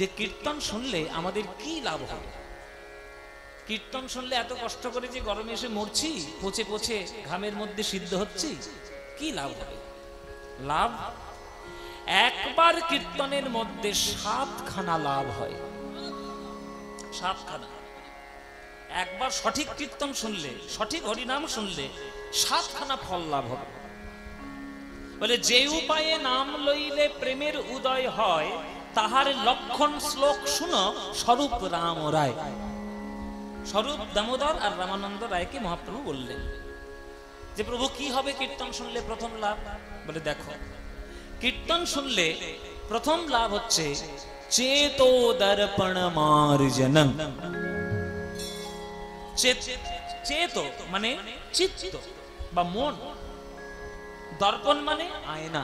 যে কীর্তন শুনলে আমাদের কি লাভ হবে। কীর্তন শুনলে এত কষ্ট করে যে গরমে এসে মরছি, পচে পচে ঘামের মধ্যে সিদ্ধ হচ্ছি, কি লাভ হবে? লাভ একবার কীর্তনের মধ্যে 7খানা লাভ হয়। 7খানা। একবার সঠিক কীর্তন শুনলে, সঠিক হরিনাম শুনলে 7খানা ফল লাভ হবে। বলে যে উপায়ে নাম লইলে প্রেমের উদয় হয়, তাহার লক্ষণ শ্লোক শুনো স্বরূপ রাম রায়। স্বরূপ দামোদর আর রামানন্দ রায়কে মহাপ্রভু বললেন যে প্রভু কি হবে কীর্তন শুনলে প্রথম লাভ? বলে দেখো, কীর্তন শুনলে প্রথম লাভ হচ্ছে চেতো দর্পণ মার্জনম। চেতো মানে চিত্ত বা মন, দর্পণ মানে আয়না।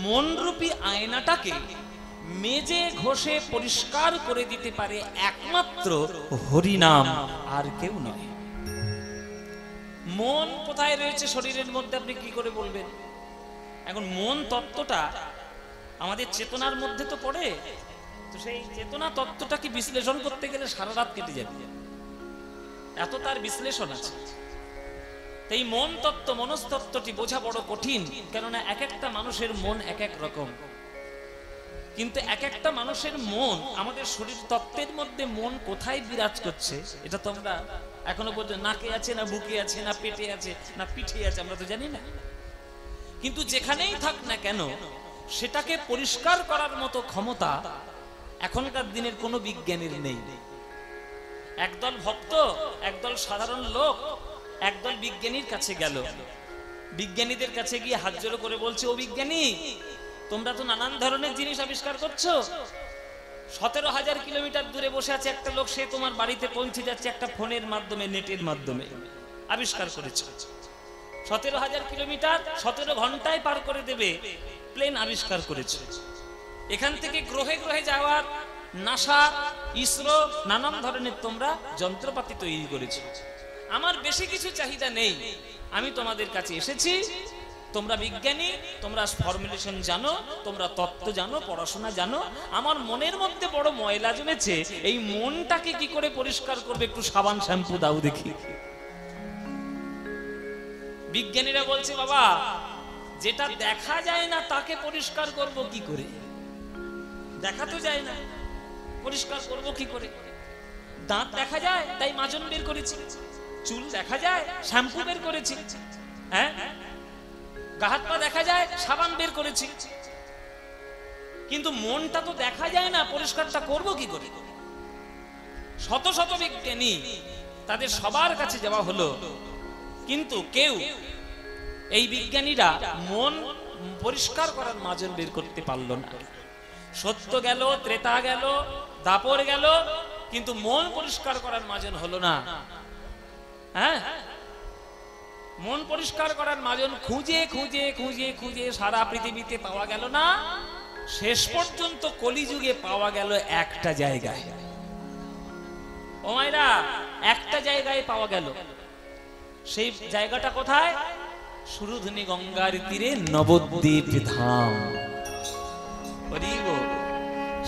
মন রূপী আয়নাটাকে মেজে ঘষে পরিষ্কার করে দিতে পারে একমাত্র হরিনাম, আর কেউ নয়। মন কোথায় রয়েছে শরীরের মধ্যে আপনি কি করে বলবেন? এখন মন তত্ত্বটা আমাদের চেতনার মধ্যে তো পড়ে, তো সেই চেতনা তত্ত্বটাকে বিশ্লেষণ করতে গেলে সারা রাত কেটে যাবে, এত তার বিশ্লেষণ আছে। এই মন তত্ত্ব, মনস্তত্ত্বটি বোঝা বড় কঠিন, কেননা এক একটা মানুষের মন এক এক রকম। কিন্তু এক একটা মানুষের মন, আমাদের শরীর তত্ত্বের মধ্যে মন কোথায় বিরাজ করছে এটা তো আমরা এখনো পর্যন্ত, নাকে আছে না বুকে আছে না পেটে আছে না পিঠে আছে, আমরা তো জানি না। কিন্তু যেখানেই থাক না কেন সেটাকে পরিষ্কার করার মতো ক্ষমতা এখনকার দিনের কোনো বিজ্ঞানীর নেই। একদল ভক্ত, একদল সাধারণ লোক একদল বিজ্ঞানীর কাছে গেল, বিজ্ঞানীদের কাছে গিয়ে হাত জোড়ো করে বলছে, ও বিজ্ঞানী, তোমরা তো নানান ধরনের জিনিস আবিষ্কার করছো। 17,000 কিলোমিটার দূরে বসে আছে একটা লোক, সে তোমার বাড়িতে পৌঁছে যাচ্ছে একটা ফোনের মাধ্যমে, নেটের মাধ্যমে আবিষ্কার করেছে। 17,000 কিলোমিটার 17 ঘন্টায় পার করে দেবে প্লেন আবিষ্কার করেছে। এখান থেকে গ্রহে গ্রহে যাওয়ার নাসা, ইসরো নানান ধরনের তোমরা যন্ত্রপাতি তৈরি করেছো। আমার বেশি কিছু চাহিদা নেই, আমি তোমাদের কাছে এসেছি, তোমরা বিজ্ঞানী, তোমরা ফর্মুলেশন জানো, তোমরা তত্ত্ব জানো, পড়াশোনা জানো। আমার মনের মধ্যে বড় ময়লা জমেছে, এই মনটাকে কি করে পরিষ্কার করবে, একটু সাবান শ্যাম্পু দাও দেখি। বিজ্ঞানীরা বলছে, বাবা, যেটা দেখা যায় না তাকে পরিষ্কার করব কি করে? দেখা তো যায় না, পরিষ্কার করব কি করে? দাঁত দেখা যায় তাই মাজন বের করেছি, চুল দেখা যায় শ্যাম্পু বের করেছি, হ্যাঁ, গা হাত পা দেখা যায় সাবান বের করেছি, কিন্তু মনটা তো দেখা যায় না, পরিষ্কারটা করব কি করে? শত শত বিজ্ঞানী, তাদের সবার কাছে যাওয়া হলো, কিন্তু কেউ, এই বিজ্ঞানীরা মন পরিষ্কার করার মাজন বের করতে পারল না। সত্য গেল, ত্রেতা গেল, দাপর গেল, কিন্তু মন পরিষ্কার করার মাজন হলো না। হ্যাঁ, মন পরিষ্কার করার মাজন খুঁজে খুঁজে খুঁজে খুঁজে সারা পৃথিবীতে পাওয়া গেল না। শেষ পর্যন্ত কলিযুগে পাওয়া গেল একটা জায়গায়। ও মায়েরা, একটা জায়গায় পাওয়া গেল। সেই জায়গাটা কোথায়? সুরধুনী গঙ্গার তীরে নবদ্বীপ ধাম।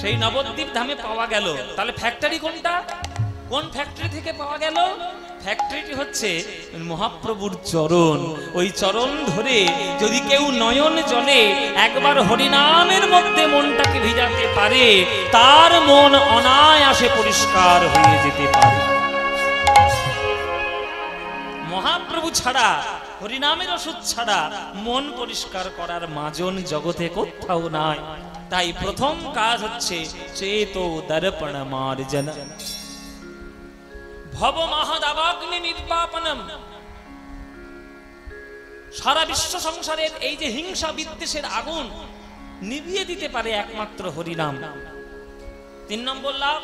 সেই নবদ্বীপ ধামে পাওয়া গেল। তাহলে ফ্যাক্টরি কোনটা? কোন ফ্যাক্টরি থেকে পাওয়া গেল? ফ্যাক্টরিটি হচ্ছে মহাপ্রভুর চরণ। ওই চরণ ধরে যদি কেউ নয়ন জলে একবার হরিনামের মধ্যে মনটাকে ভিজাতে পারে, তার মন অনায়াসে পরিষ্কার হয়ে যেতে পারে। মহাপ্রভু ছাড়া, হরিনামের ওষুধ ছাড়া মন পরিষ্কার করার মাজন জগতে কোথাও নাই। তাই প্রথম কাজ হচ্ছে চেতো দর্পণ মার্জন, ভব মহাদাবাগ্নি নির্বাপনম। সারা বিশ্ব সংসারের এই যে হিংসা বিদ্বেষের আগুন নিভিয়ে দিতে পারে একমাত্র হরিনাম। 3 নম্বর লাভ,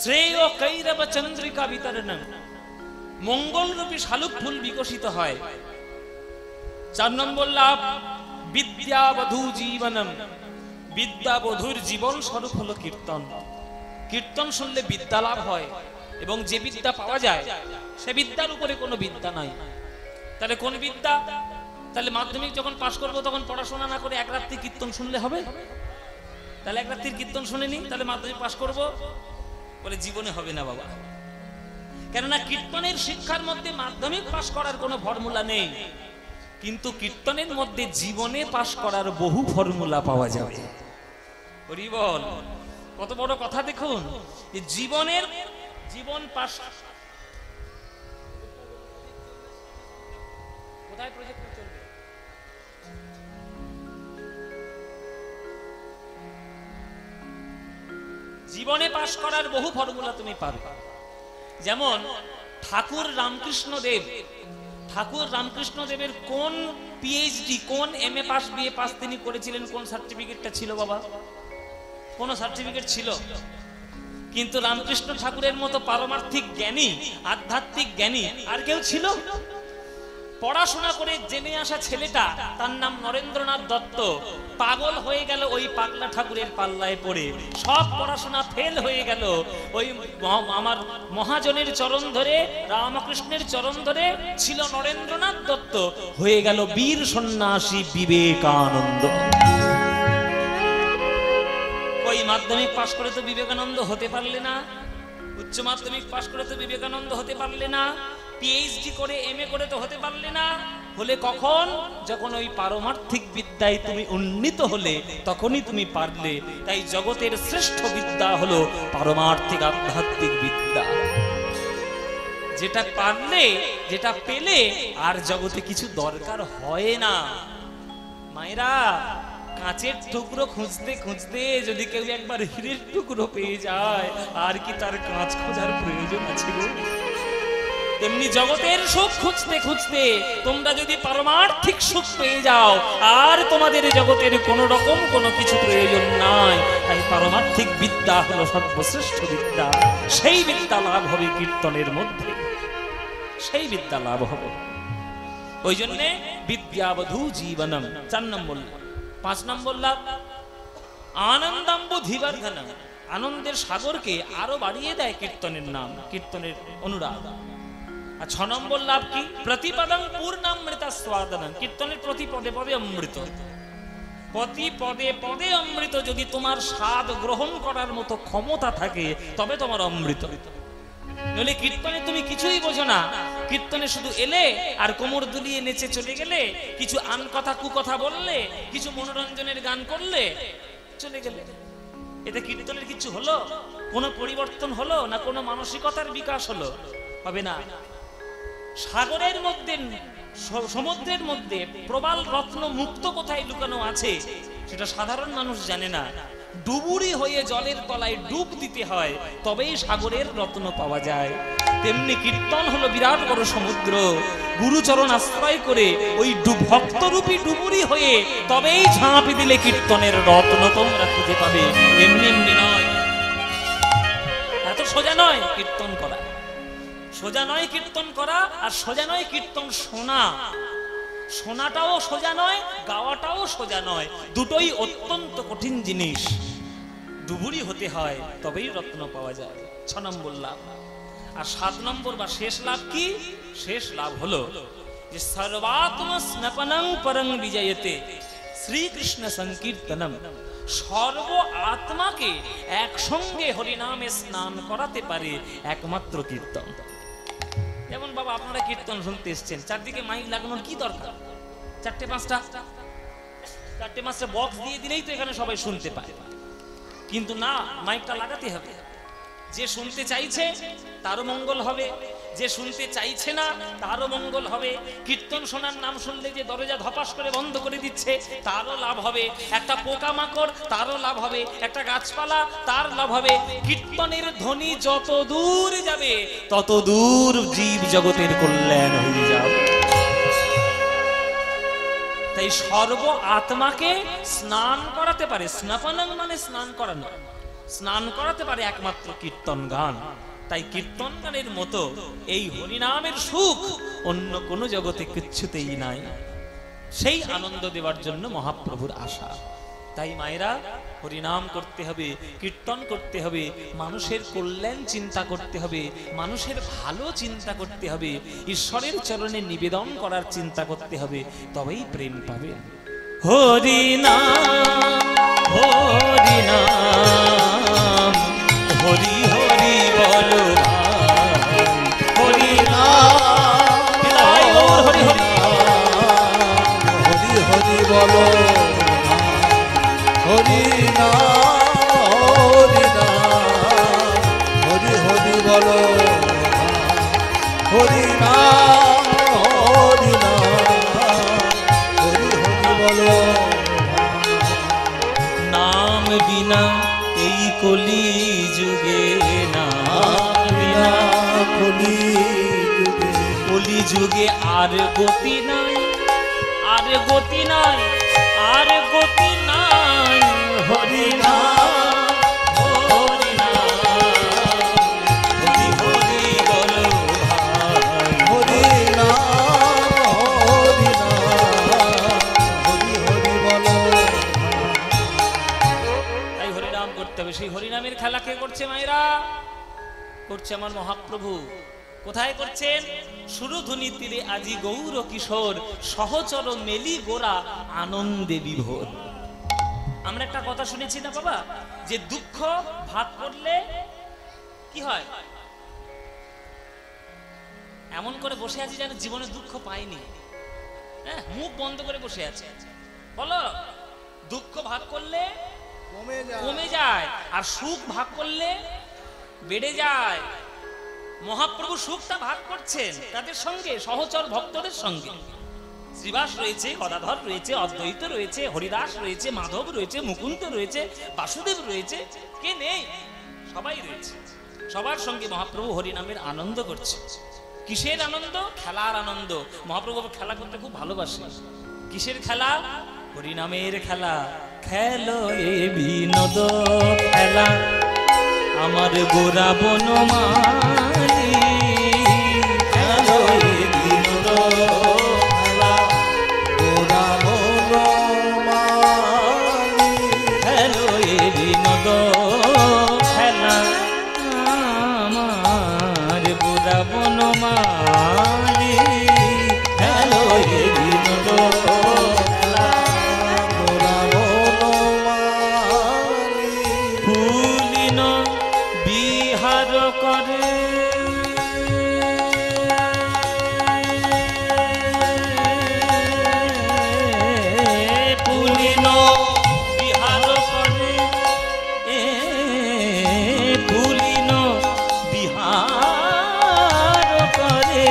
শ্রেয় কৈরব চন্দ্রিকা বিতরণম, মঙ্গলরূপী শালুক ফুল বিকশিত হয়। 4 নম্বর লাভ, বিদ্যাবধূ জীবনম, বিদ্যাবধূর জীবন স্বরূপ হলো কীর্তন। কীর্তন শুনলে বিদ্যা লাভ হয়, এবং যে বিদ্যা পাওয়া যায় সে বিদ্যার উপরে কোনো বিদ্যা নাই। তাহলে কোন বিদ্যা? তাহলে মাধ্যমিক যখন পাশ করবো তখন পড়াশোনা না করে এক রাত্রি কীর্তন শুনলে হবে? তাহলে এক রাত্রির কীর্তন শুনে নি, তাহলে মাধ্যমিক পাশ করবো বলে জীবনে হবে না বাবা। কেননা কীর্তনের শিক্ষার মধ্যে মাধ্যমিক পাশ করার কোনো ফর্মুলা নেই, কিন্তু কীর্তনের মধ্যে জীবনে পাশ করার বহু ফর্মুলা পাওয়া যাবে। হরি বল, কত বড় কথা দেখুন, যে জীবন পাশ। কোথায় প্রজেক্টর চলবে? জীবনে পাশ করার বহু ফর্মুলা তুমি পারবে। যেমন ঠাকুর রামকৃষ্ণ দেবের কোন পিএইচডি, কোন এমএ পাস, বিএ পাস তিনি করেছিলেন, কোন সার্টিফিকেটটা ছিল বাবা? কোন সার্টিফিকেট ছিল? কিন্তু রামকৃষ্ণ ঠাকুরের মতো পারমার্থিক জ্ঞানী, আধ্যাত্মিক জ্ঞানী আর কেউ ছিল? পড়াশোনা করে জেনে আসা ছেলেটা, তার নাম নরেন্দ্রনাথ দত্ত, পাগল হয়ে গেল ওই পাগলা ঠাকুরের পাল্লায় পড়ে। সব পড়াশোনা ফেল হয়ে গেল, ওই আমার মহাজনের চরণ ধরে, রামকৃষ্ণের চরণ ধরে ছিল নরেন্দ্রনাথ দত্ত, হয়ে গেল বীর সন্ন্যাসী বিবেকানন্দ। ওই মাধ্যমিক পাশ করে তো বিবেকানন্দ হতে পারলে না, উচ্চ মাধ্যমিক পাশ করে তো বিবেকানন্দ হতে পারলে না, পিএইচডি করে এমএ করে তো হতে পারলে না। হলে কখন? যখন ওই পারমার্থিক বিদ্যায় তুমি উন্নীত হলে, তখনই তুমি পারলে। তাই জগতের শ্রেষ্ঠ বিদ্যা হলো পারমার্থিক আধ্যাত্মিক বিদ্যা। যেটা পারলে, যেটা পেলে আর জগতে কিছু দরকার হয় না। মায়েরা, কাঁচের টুকরো খুঁজতে খুঁজতে যদি কেউ একবার হীরের টুকরো পেয়ে যায়, আর কি তার কাঁচ খোঁজার প্রয়োজন আছে গো? তেমনি জগতের সুখ খুঁজতে খুঁজতে তোমরা যদি পারমার্থিক সুখ পেয়ে যাও, আর তোমাদের জগতের কোন রকম কোনো কিছু প্রয়োজন নাই। তাই পারমার্থিক বিদ্যা হলো সর্বশ্রেষ্ঠ বিদ্যা। সেই বিদ্যা লাভ হবে কীর্তনের মধ্যে, সেই বিদ্যা লাভ হবে। ওই জন্যে বিদ্যাবধূ জীবনম 4 নম্বর। 5 নম্বর লাভ আনন্দাম্বুধিবর্ধনম, আনন্দের সাগরকে আরো বাড়িয়ে দেয় কীর্তনের নাম, কীর্তনের অনুরাগ। আর 6 নম্বর লাভ কি? প্রতিপদং পূর্ণামৃতাস্বাদনম, কীর্তনের প্রতি পদে পদে অমৃত। প্রতি পদে পদে অমৃত যদি তোমার স্বাদ গ্রহণ করার মতো ক্ষমতা থাকে, তবে তোমার অমৃত। নইলে কীর্তনে তুমি কিছুই বোঝো না। কীর্তনে শুধু এলে আর কোমর দুলিয়ে নেচে চলে গেলে, কিছু আন কথা কুকথা বললে, কিছু মনোরঞ্জনের গান করলে, চলে গেলে। এতে কীর্তনের কিছু হলো? কোনো পরিবর্তন হলো না? কোনো মানসিকতার বিকাশ হলো? হবে না। সাগরের মধ্যে, সমুদ্রের মধ্যে প্রবাল রত্ন মুক্ত কোথায় লুকানো আছে সেটা সাধারণ মানুষ জানে না। ডুবুরি হয়ে জলের তলায় ডুব দিতে হয়, তবেই সাগরের রত্ন পাওয়া যায়। তেমনি কীর্তন হলো বিরাট বড় সমুদ্র। গুরুচরণ আশ্রয় করে ওই ভক্তরূপী ডুবুরি হয়ে তবেই ঝাঁপি দিলে কীর্তনের রত্ন তোমরা খুঁজে পাবে। এমনি এমনি নয়, এত সোজা নয় কীর্তন করা। সোজা নয় কীর্তন করা, আর সোজা নয় কীর্তন শোনা। শোনাটাও সোজা নয়, গাওয়াটাও সোজা নয়, দুটোই অত্যন্ত কঠিন জিনিস। ডুবুরি হতে হয়, তবেই রত্ন পাওয়া যায়। 6 নম্বর লাভ। আর 7 নম্বর বা শেষ লাভ কি? শেষ লাভ হলো যে সর্বাত্ম স্নপনং পরং বিজয়তে শ্রীকৃষ্ণ সংকীর্তনম, সর্ব আত্মাকে একসঙ্গে হরিনামে স্নান করাতে পারে একমাত্র কীর্তন। যেমন বাবা, আপনারা কীর্তন শুনতে এসছেন, চারদিকে মাইক লাগানোর কি দরকার? 4-5টা বক্স দিয়ে দিলেই তো এখানে সবাই শুনতে পায়। কিন্তু না, মাইকটা লাগাতে হবে। যে শুনতে চাইছে তারও মঙ্গল হবে, যে শুনতে চাইছে না তারও মঙ্গল হবে। কীর্তন শোনার নাম শুনলে যে দরজা ধপাস করে বন্ধ করে দিচ্ছে, তারও লাভ হবে। একটা পোকামাকড়, তারও লাভ হবে। একটা গাছপালা, তার লাভ হবে। কীর্তনের ধ্বনি যত দূর যাবে, তত দূর জীব জগতের কল্যাণ হয়ে যাবে। তাই সর্ব আত্মাকে স্নান করাতে পারে, স্নাপনং মানে স্নান করানো, স্নান করাতে পারে একমাত্র কীর্তন গান। তাই কীর্তন গানের মতো এই হরিনামের সুখ অন্য কোনো জগতে কিচ্ছুতেই নাই। সেই আনন্দ দেওয়ার জন্য মহাপ্রভুর আশা। তাই মায়েরা, হরিনাম করতে হবে, কীর্তন করতে হবে, মানুষের কল্যাণ চিন্তা করতে হবে, মানুষের ভালো চিন্তা করতে হবে, ঈশ্বরের চরণে নিবেদন করার চিন্তা করতে হবে, তবেই প্রেম পাবে। হরিনাম হরিনাম হরি হরি বলো হরিনাম হরি হরি হরি হরি বলো হরিনাম হরি হরি বলো হরিনাম হরি হরি বলো। নাম বিনা এই কলি যুগে, নাম বিনা কলি যুগে আর গতি নাই, আর গতি নাই, আর গতি নাই। হরিনাম হরিনাম হরি হরি বলো ভাই, হরিনাম হরি হরি বলো। তাই হরিনাম করতে হবে। সেই হরিনামের খেলা কে করছে মায়েরা? করছে আমার মহাপ্রভু। কোথায় করছেন? সুরধুনি তীরে আজি গৌর কিশোর, সহচর মেলি গোরা আনন্দে বিভোর। আমরা একটা কথা শুনেছি না বাবা, যে দুঃখ ভাগ করলে কি হয়? এমন করে বসে আছি যেন জীবনে দুঃখ পাইনি, হ্যাঁ, মুখ বন্ধ করে বসে আছে। বলো, দুঃখ ভাগ করলে কমে যায়, আর সুখ ভাগ করলে বেড়ে যায়। মহাপ্রভু সুখটা ভাগ করছেন তাদের সঙ্গে, সহচর ভক্তদের সঙ্গে। শ্রীবাস রয়েছে, গদাধর রয়েছে, অদ্বৈত রয়েছে, হরিদাস রয়েছে, মাধব রয়েছে, মুকুন্দ রয়েছে, বাসুদেব রয়েছে, কে নেই? সবাই রয়েছে। সবার সঙ্গে মহাপ্রভু হরিনামের আনন্দ করছে। কিসের আনন্দ? খেলার আনন্দ। মহাপ্রভু খেলা করতে খুব ভালোবাসে। কিসের খেলা? হরিনামের খেলা। খেলো এ বিনোদ খেলা আমার গোরা বনমালী, খেলো এ বিনোদ খেলা গোরা বনমালী, খেলো এ বিনোদ খেলা আমার গোরা বনমালী, খেলো এ বিনোদ খেলা গোরা বনমালী। ফুলিন বিহার করে পুলিন বিহার করে, পুলিন বিহার করে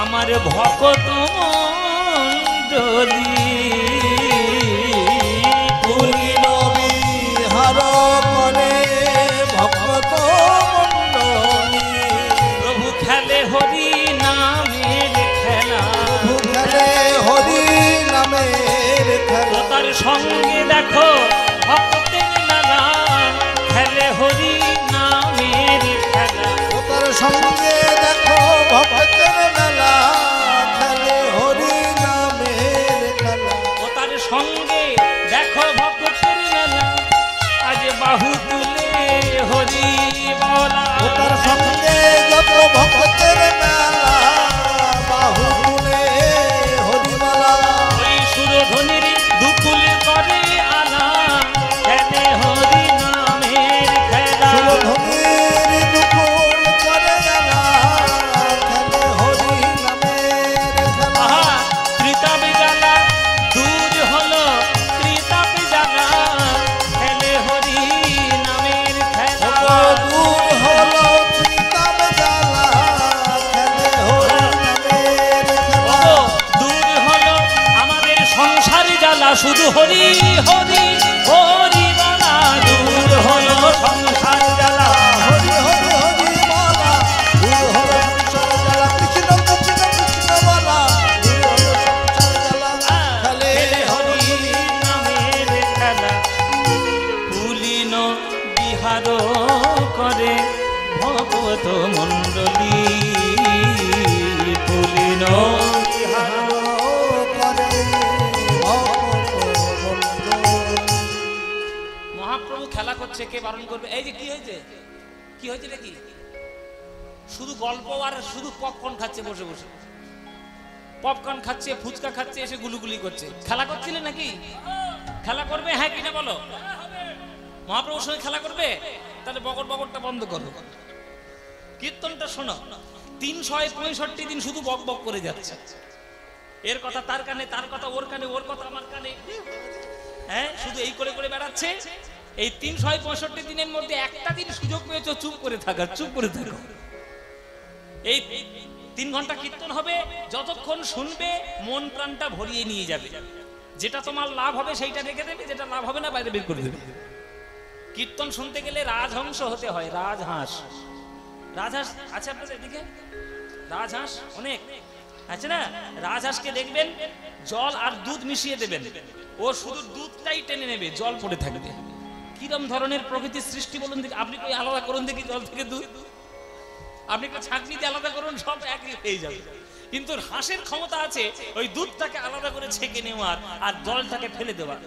আমার ভকত মণ্ডলী, পুলিন বিহার করে ভক্ত মণ্ডলী। প্রভু খেলে হরি নামের খেলা, প্রভু খেলে হরি নামের খেলা। তার সঙ্গে দেখো ভক্তের মেলা, খেলে হরি নামের খেলা। তার সঙ্গে দেখো ভক্তের মেলা, খেলে হরি নামের খেলা। ও তার সঙ্গে দেখো ভক্তের মেলা, আজ বাহু তুলে হরি বলা। তার সঙ্গে যত ভক্তের মেলা, বাহু তুলে হরিমালা। ওই সুরধ্বনির দুকুল করে আলা, খেলে হরি নামের খেলা। সুরধুনীর দুকুল করে গেলা, খেলে হরি নামের খেলা। আহা, ত্রিতাপ জ্বালা দূর হলো, ত্রিতাপ জ্বালা খেলে হরি নামের খেলা। দূর হলো ত্রিতাপ জ্বালা, খেলে হরি নামের খেলা। ও, দূর হলো আমাদের সংসার জ্বালা, শুধু হরি হরি হরি বলা। দূর হলো সংসার জ্বালা, হরি হরি হরি বলা, দূর হলো সংসার জ্বালা। কৃষ্ণ কৃষ্ণ কৃষ্ণ বলা, দূর হলো সংসার জ্বালা। খেলে হরি নামের খেলা। পুলিন বিহার করে ভগবত মণ্ডলী, পুলিন বিহার করে ভক্ত মণ্ডলী। মহাপ্রভু খেলা করছে, কে বারণ করবে? এই যে কি হয়েছে, কি হয়েছে নাকি? শুধু গল্প আর শুধু পপকর্ন খাচ্ছে, বসে বসে পপকর্ন খাচ্ছে, ফুচকা খাচ্ছে, এসে গুলুগুলি করছে। খেলা করছিলে নাকি? খেলা করবে হ্যাঁ কিনা বলো? মহাপ্রভুর সঙ্গে খেলা করবে? তাহলে বকর বকরটা বন্ধ করো, কীর্তনটা শোনো। 365 দিন শুধু বক বক করে যাচ্ছে, এর কথা তার কানে, তার কথা ওর কানে, ওর কথা আমার কানে, হ্যাঁ শুধু এই করে করে বেড়াচ্ছে। এই 365 দিনের মধ্যে একটা দিন সুযোগ পেয়েছো চুপ করে থাকার, চুপ করে থাকো। এই 3 ঘন্টা কীর্তন হবে, যতক্ষণ শুনবে মন প্রাণটা ভরিয়ে নিয়ে যাবে। যেটা তোমার লাভ হবে সেইটা রেখে দেবে, যেটা লাভ হবে না বাইরে বের করে দেবে। কীর্তন শুনতে গেলে রাজহংস হতে হয়, রাজহাঁস। রাজহাঁস আছে আপনাদের এদিকে? রাজহাঁস অনেক আছে না? রাজহাঁসকে দেখবেন জল আর দুধ মিশিয়ে দেবেন, ও শুধু দুধটাই টেনে নেবে, জল পড়ে থাকবে। কিরম ধরনের প্রকৃতির সৃষ্টি বলুন দেখি? আপনি কই আলাদা করুন দেখি জল থেকে দুধ, আপনি একটা ছাঁকনি দিয়ে আলাদা করুন, সব একই হয়ে যাবে। কিন্তু হাঁসের ক্ষমতা আছে ওই দুধটাকে আলাদা করে ছেঁকে নেওয়ার আর জলটাকে ফেলে দেওয়ার।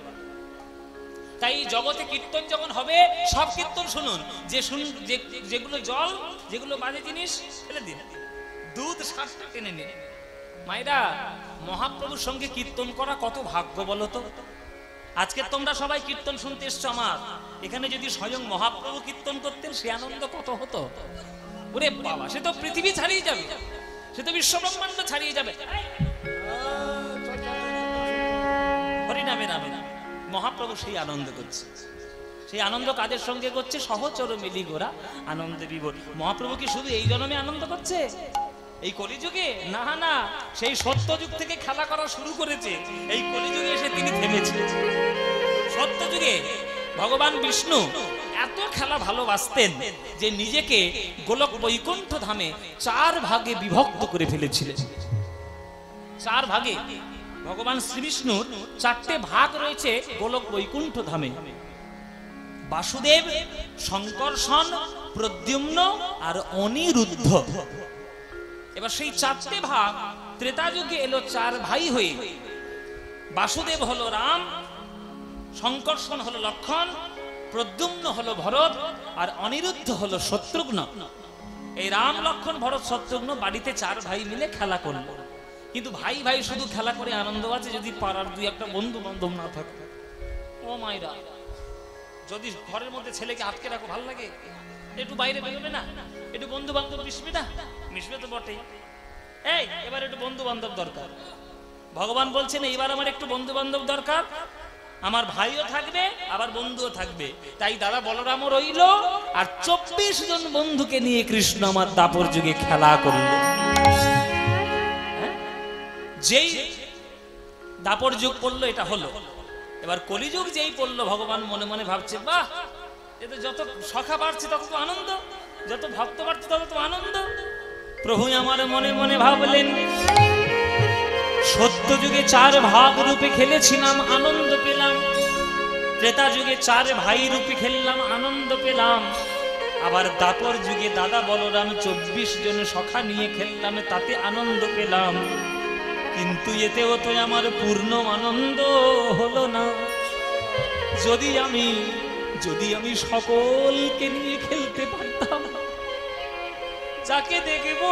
তাই জগতে কীর্তন যখন হবে, সব কীর্তন শুনুন, যেগুলো জল, যেগুলো বাজে জিনিস ফেলে দিন, দুধ শ্বাসটা টেনে নিন। মায়েরা, মহাপ্রভুর সঙ্গে কীর্তন করা কত ভাগ্য বলো তো। আজকে তোমরা সবাই কীর্তন শুনতে এসছো আমার এখানে, যদি স্বয়ং মহাপ্রভু কীর্তন করতেন সে আনন্দ কত হতো। ওরে বাবা, সে তো পৃথিবী ছাড়িয়ে যাবে, সে তো বিশ্ব ব্রহ্মাণ্ড ছাড়িয়ে যাবে। হরিনামে নামে মহাপ্রভু সেই আনন্দ করছে। সেই আনন্দ কাদের সঙ্গে করছে? সহচর মিলি গোরা আনন্দে বিভোর। মহাপ্রভু কি শুধু এই জন্মে আনন্দ করছে, এই কলিযুগে? না না, সেই সত্যযুগ থেকে খেলা করা শুরু করেছে, এই কলিযুগে এসে তিনি থেমেছে। সত্যযুগে ভগবান বিষ্ণু এত খেলা ভালোবাসতেন যে নিজেকে গোলক বৈকুণ্ঠ ধামে 4 ভাগে বিভক্ত করে ফেলেছিলেন। 4 ভাগে ভগবান শ্রীবিষ্ণুর 4টে ভাগ রয়েছে গোলক বৈকুণ্ঠ ধামে। বাসুদেব, শঙ্কর্ষণ, প্রদ্যুম্ন আর অনিরুদ্ধ। এবার সেই 4টে ভাগ ত্রেতা যুগে এলো 4 ভাই হয়ে। বাসুদেব হলো রাম, শঙ্কর্ষণ হলো লক্ষণ, প্রদ্যুম্ন হলো ভরত, আর অনিরুদ্ধ হলো শত্রুঘ্ন। এই রাম, লক্ষণ, ভরত, শত্রুঘ্ন বাড়িতে 4 ভাই মিলে খেলা করলো। কিন্তু ভাই ভাই শুধু খেলা করে আনন্দ আছে যদি পাড়ার 2-1টা বন্ধু বান্ধব না থাকে। ও মাইরা, যদি ঘরের মধ্যে ছেলেকে আটকে রাখো, ভালো লাগে? একটু বাইরে বেরোবে না, একটু বন্ধু বান্ধব মিশবে না? মিশবে তো বটেই। এই এবার একটু বন্ধু বান্ধব দরকার। ভগবান বলছেন এইবার আমার একটু বন্ধু বান্ধব দরকার, আমার ভাইও থাকবে আবার বন্ধুও থাকবে। তাই দাদা বলরামও রইল, আর 24 জন বন্ধুকে নিয়ে কৃষ্ণ আমার দাপর যুগে খেলা করল। যেই দাপর যুগ পড়লো এটা হলো। এবার কলিযুগ যেই পড়লো, ভগবান মনে মনে ভাবছে, বাহ, এতে যত সখা বাড়ছে তত তো আনন্দ, যত ভক্ত বাড়ছে তত তো আনন্দ। প্রভু আমার মনে মনে ভাবলেন, সত্য যুগে 4 ভাগ রূপে খেলেছিলাম, আনন্দ পেলাম। ত্রেতা যুগে 4 ভাই রূপে খেললাম, আনন্দ পেলাম। আবার দাপর যুগে দাদা বলরাম 24 জন সখা নিয়ে খেললাম, তাতে আনন্দ পেলাম। কিন্তু এতেও তো আমার পূর্ণ আনন্দ হলো না। যদি আমি সকলকে নিয়ে খেলতে পারতাম, যাকে দেখব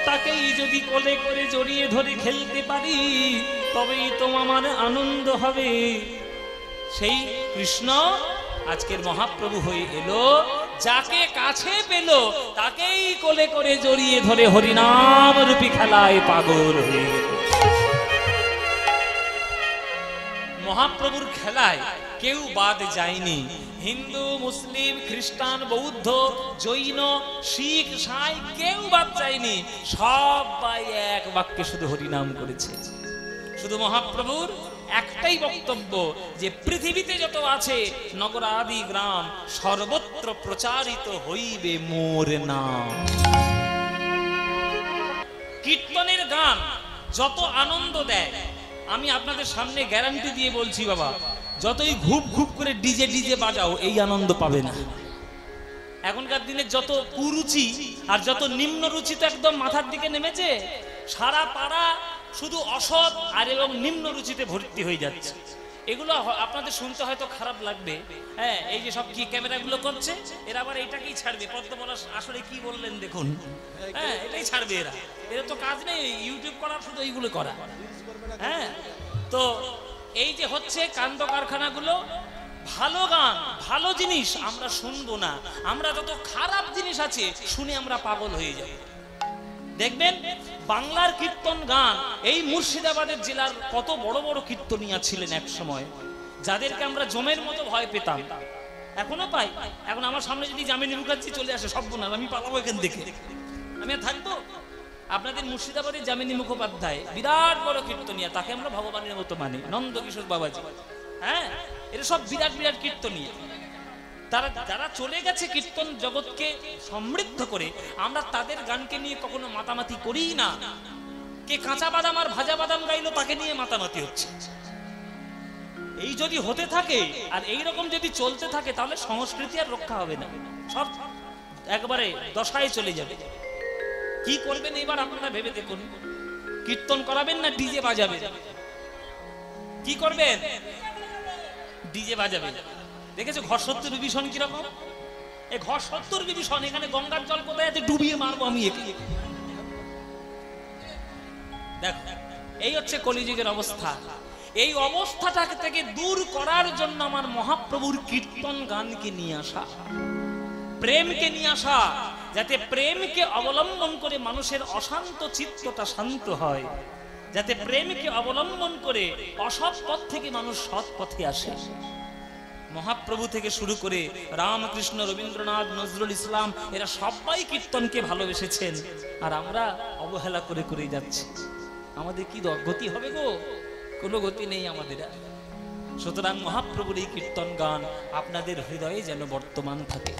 তাকেই যদি কোলে করে জড়িয়ে ধরে খেলতে পারি, তবেই তো আমার আনন্দ হবে। সেই কৃষ্ণ আজকের মহাপ্রভু হয়ে এলো, যাকে কাছে পেল তাকেই কোলে করে জড়িয়ে ধরে হরিনাম রূপী খেলায় পাগল হয়ে গেল। মহাপ্রভুর খেলায় কেউ বাদ যায়নি। হিন্দু, মুসলিম, খ্রিস্টান, বৌদ্ধ, জৈন, শিখ, সাঁই কেউ বাদ যায়নি। সবাই এক বাক্যে শুধু হরিনাম করেছে। শুধু মহাপ্রভুর একটাই বক্তব্য যে পৃথিবীতে যত আছে নগরাদি গ্রাম, সর্বত্র প্রচারিত হইবে মোর নাম। কীর্তনের গান যত আনন্দ দেয়, আমি আপনাদের সামনে গ্যারান্টি দিয়ে বলছি বাবা, যতই ঘুপ ঘুপ করে ডিজে ডিজে বাজাও, এই আনন্দ পাবে না। এখনকার দিনে যত কুরুচি আর যত নিম্ন রুচি তো একদম মাথার দিকে নেমেছে। সারা পাড়া শুধু অসৎ আর এবং নিম্ন রুচিতে ভর্তি হয়ে যাচ্ছে। এগুলো আপনাদের শুনতে হয়তো খারাপ লাগবে, হ্যাঁ, এই যে সব কি ক্যামেরাগুলো করছে এরা আবার এটাকেই ছাড়বে, পদ্মপলাশ আসলে কি বললেন দেখুন, হ্যাঁ এটাই ছাড়বে এরা, এরা তো কাজ নেই ইউটিউব করার, শুধু এইগুলো করা, হ্যাঁ। তো এই যে হচ্ছে কাণ্ড কারখানাগুলো, ভালো গান ভালো জিনিস আমরা শুনবো না, আমরা যত খারাপ জিনিস আছে শুনে আমরা পাগল হয়ে যাব। দেখবেন বাংলার কীর্তন গান, এই মুর্শিদাবাদের জেলার কত বড় বড় কীর্তনিয়া ছিলেন এক সময়, যাদেরকে আমরা জমের মতো ভয় পেতাম, এখনো পাই। এখন আমার সামনে যদি যামিনী মুখার্জি চলে আসে, সর্বনাশ, আমি পালাবো এখান থেকে, আমি আর থাকবো? আপনাদের মুর্শিদাবাদের যামিনী মুখোপাধ্যায় বিরাট বড় কীর্তনিয়া, তাকে আমরা ভগবানের মতো মানি, নন্দকিশোর বাবাজি, হ্যাঁ, এরা সব বিরাট বিরাট কীর্তনিয়া। তারা যারা চলে গেছে কীর্তন জগৎকে সমৃদ্ধ করে, আমরা তাদের গানকে নিয়ে কখনো মাতামাতি করি না। কে কাঁচা বাদাম আর ভাজা বাদাম গাইলো তাকে নিয়ে মাতামাতি হচ্ছে। এই যদি হতে থাকে আর এই রকম যদি চলতে থাকে, তাহলে সংস্কৃতি আর রক্ষা হবে না, সব একবারে দশায় চলে যাবে। কি করবেন এবার আপনারা ভেবে দেখুন, কীর্তন করাবেন না ডিজে বাজাবেন? কি করবেন? ডিজে বাজাবেন। দেখেছো ঘর সত্তর বিভীষণ কিরকম? এই ঘর সত্তর বিভীষণ, এখানে গঙ্গার জল কোথায় আছে, ডুবিয়ে মারবো আমি একে। দেখো এই হচ্ছে কলিযুগের অবস্থা। এই অবস্থাটা থেকে দূর করার জন্য আমার মহাপ্রভুর কীর্তন গানকে নিয়ে আসা, প্রেমকে নিয়ে আসা, যাতে প্রেমকে অবলম্বন করে মানুষের অশান্ত চিত্তটা শান্ত হয়, যাতে প্রেমকে অবলম্বন করে অসৎ পথ থেকে মানুষ সৎ পথে আসে। মহাপ্রভু থেকে শুরু করে রামকৃষ্ণ, রবীন্দ্রনাথ, নজরুল ইসলাম, এরা সবাই কীর্তনকে ভালোবেসেছেন, আর আমরা অবহেলা করে করে যাচ্ছি। আমাদের কি গতি হবে গো? কোনো গতি নেই আমাদের। সুতরাং মহাপ্রভুর এই কীর্তন গান আপনাদের হৃদয়ে যেন বর্তমান থাকে।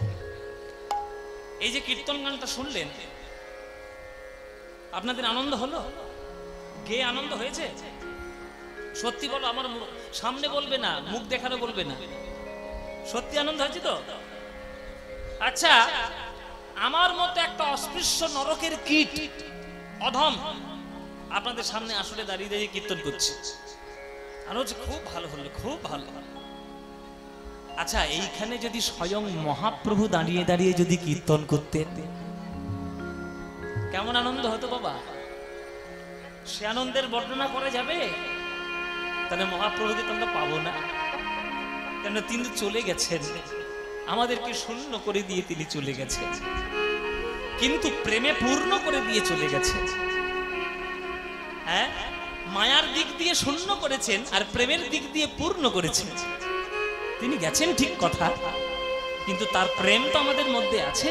এই যে কীর্তন গানটা শুনলেন, আপনাদের আনন্দ হলো? গেয়ে আনন্দ হয়েছে? সত্যি বলো, আমার সামনে বলবে না, মুখ দেখানো বলবে না, সত্যি আনন্দ হয়েছে তো? আচ্ছা, আমার মতো একটা অস্পৃশ্য নরকের কীট, অধম, আপনাদের সামনে আসলে দাঁড়িয়ে দাঁড়িয়ে কীর্তন করছে, আর হচ্ছে খুব ভালো হলো, খুব ভালো। আচ্ছা, এইখানে যদি স্বয়ং মহাপ্রভু দাঁড়িয়ে দাঁড়িয়ে যদি কীর্তন করতেন, কেমন আনন্দ হতো বাবা? সে আনন্দের বর্ণনা করা যাবে? তাহলে মহাপ্রভুকে তোমরা পাবো না, কেন তিনি চলে গেছেন, আমাদেরকে শূন্য করে দিয়ে তিনি চলে গেছেন, কিন্তু প্রেমে পূর্ণ করে দিয়ে চলে গেছেন। হ্যাঁ, মায়ার দিক দিয়ে শূন্য করেছেন আর প্রেমের দিক দিয়ে পূর্ণ করেছেন। তিনি গেছেন ঠিক কথা, কিন্তু তার প্রেম তো আমাদের মধ্যে আছে।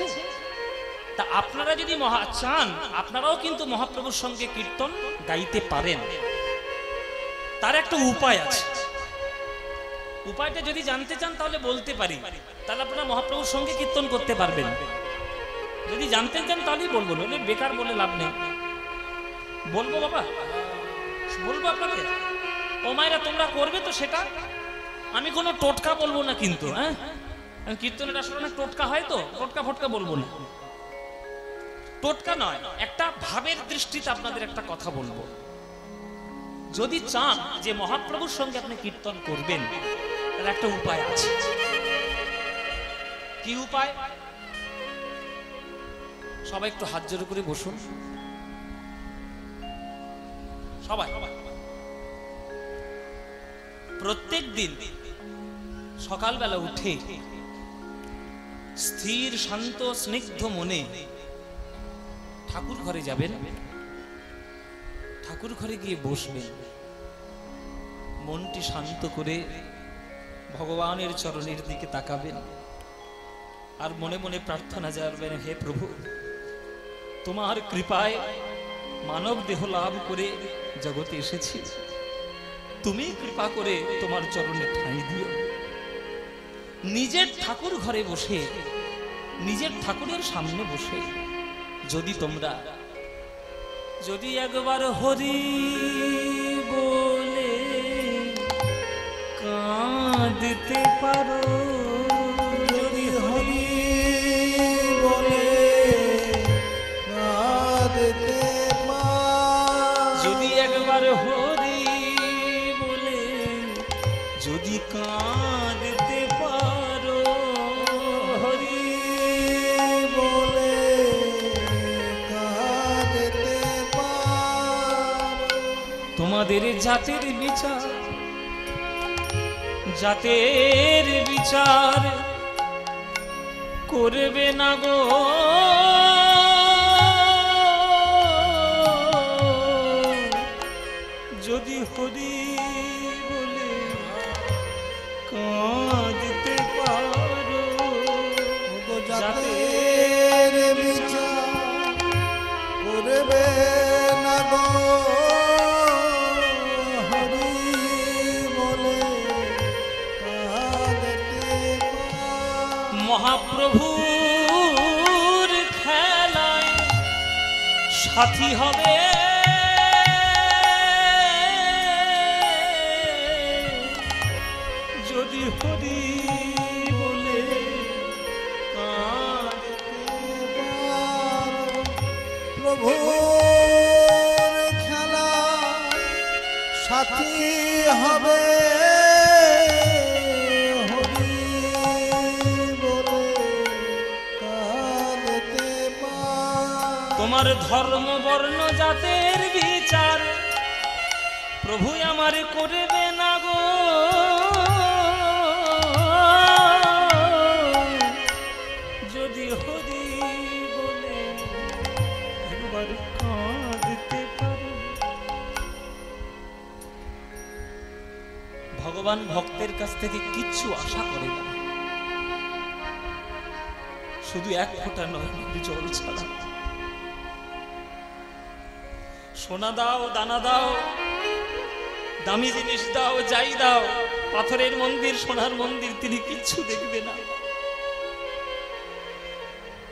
তা আপনারা যদি চান, আপনারাও কিন্তু মহাপ্রভুর সঙ্গে কীর্তন গাইতে পারেন। তার একটা উপায় আছে, উপায়টা যদি জানতে চান তাহলে বলতে পারি, তাহলে আপনারা মহাপ্রভুর সঙ্গে কীর্তন করতে পারবেন। যদি জানতে চান তাহলেই বলবো, নইলে বেকার বলে লাভ নেই। বলবো বাবা, বলবো আপনাদের। ও মায়েরা, তোমরা করবে তো সেটা? আমি কোনো টোটকা বলবো না কিন্তু, হ্যাঁ, কীর্তনের আসলে অনেক টোটকা হয় তো, টোটকা ফটকা বলবো না, টোটকা নয়, একটা ভাবের দৃষ্টিতে আপনাদের একটা কথা বলবো। যদি চান যে মহাপ্রভুর সঙ্গে আপনি কীর্তন করবেন, তাহলে একটা উপায় আছে। কি উপায়? সবাই একটু হাত জোড় করে বসুন, সবাই। প্রত্যেক দিন সকালবেলা উঠে স্থির, শান্ত, স্নিগ্ধ মনে ঠাকুর ঘরে যাবেন, ঠাকুর ঘরে গিয়ে বসবেন, মনটি শান্ত করে ভগবানের চরণের দিকে তাকাবেন, আর মনে মনে প্রার্থনা জানাবেন, হে প্রভু, তোমার কৃপায় মানব দেহ লাভ করে জগতে এসেছি, তুমি কৃপা করে তোমার চরণে ঠাঁই দিও। নিজের ঠাকুর ঘরে বসে, নিজের ঠাকুরের সামনে বসে যদি একবার হরি বলে কাঁদতে পারো, যদি হরি বলে কাঁদতে পারো, যদি একবার হরি বলে তোমাদের জাতের বিচার করবে না গো, যদি হরি বলে কাঁদতে পারো। জাতের বিচার করবে না গো, হরি বলে কাঁদতে পারো। মহাপ্রভুর খেলায় সাথী হবে যদি হরি বলে কাঁদতে পারো। প্রভুর খেলা সাথী হবে হরি বলে কাঁদতে পারো। তোমার ধর্ম বর্ণ জাতের বিচার প্রভু আমার করবে না গো, যদি হরি বলে একবার কাঁদতে পারো। ভগবান ভক্তের কাছ থেকে কিচ্ছু আশা করে না, শুধু এক ফোঁটা নয় জল ছাড়া। সোনা দাও, দানা দাও, দামি জিনিস দাও, যাই দাও, পাথরের মন্দির সোনার মন্দির তিনি কিচ্ছু দেখবে না।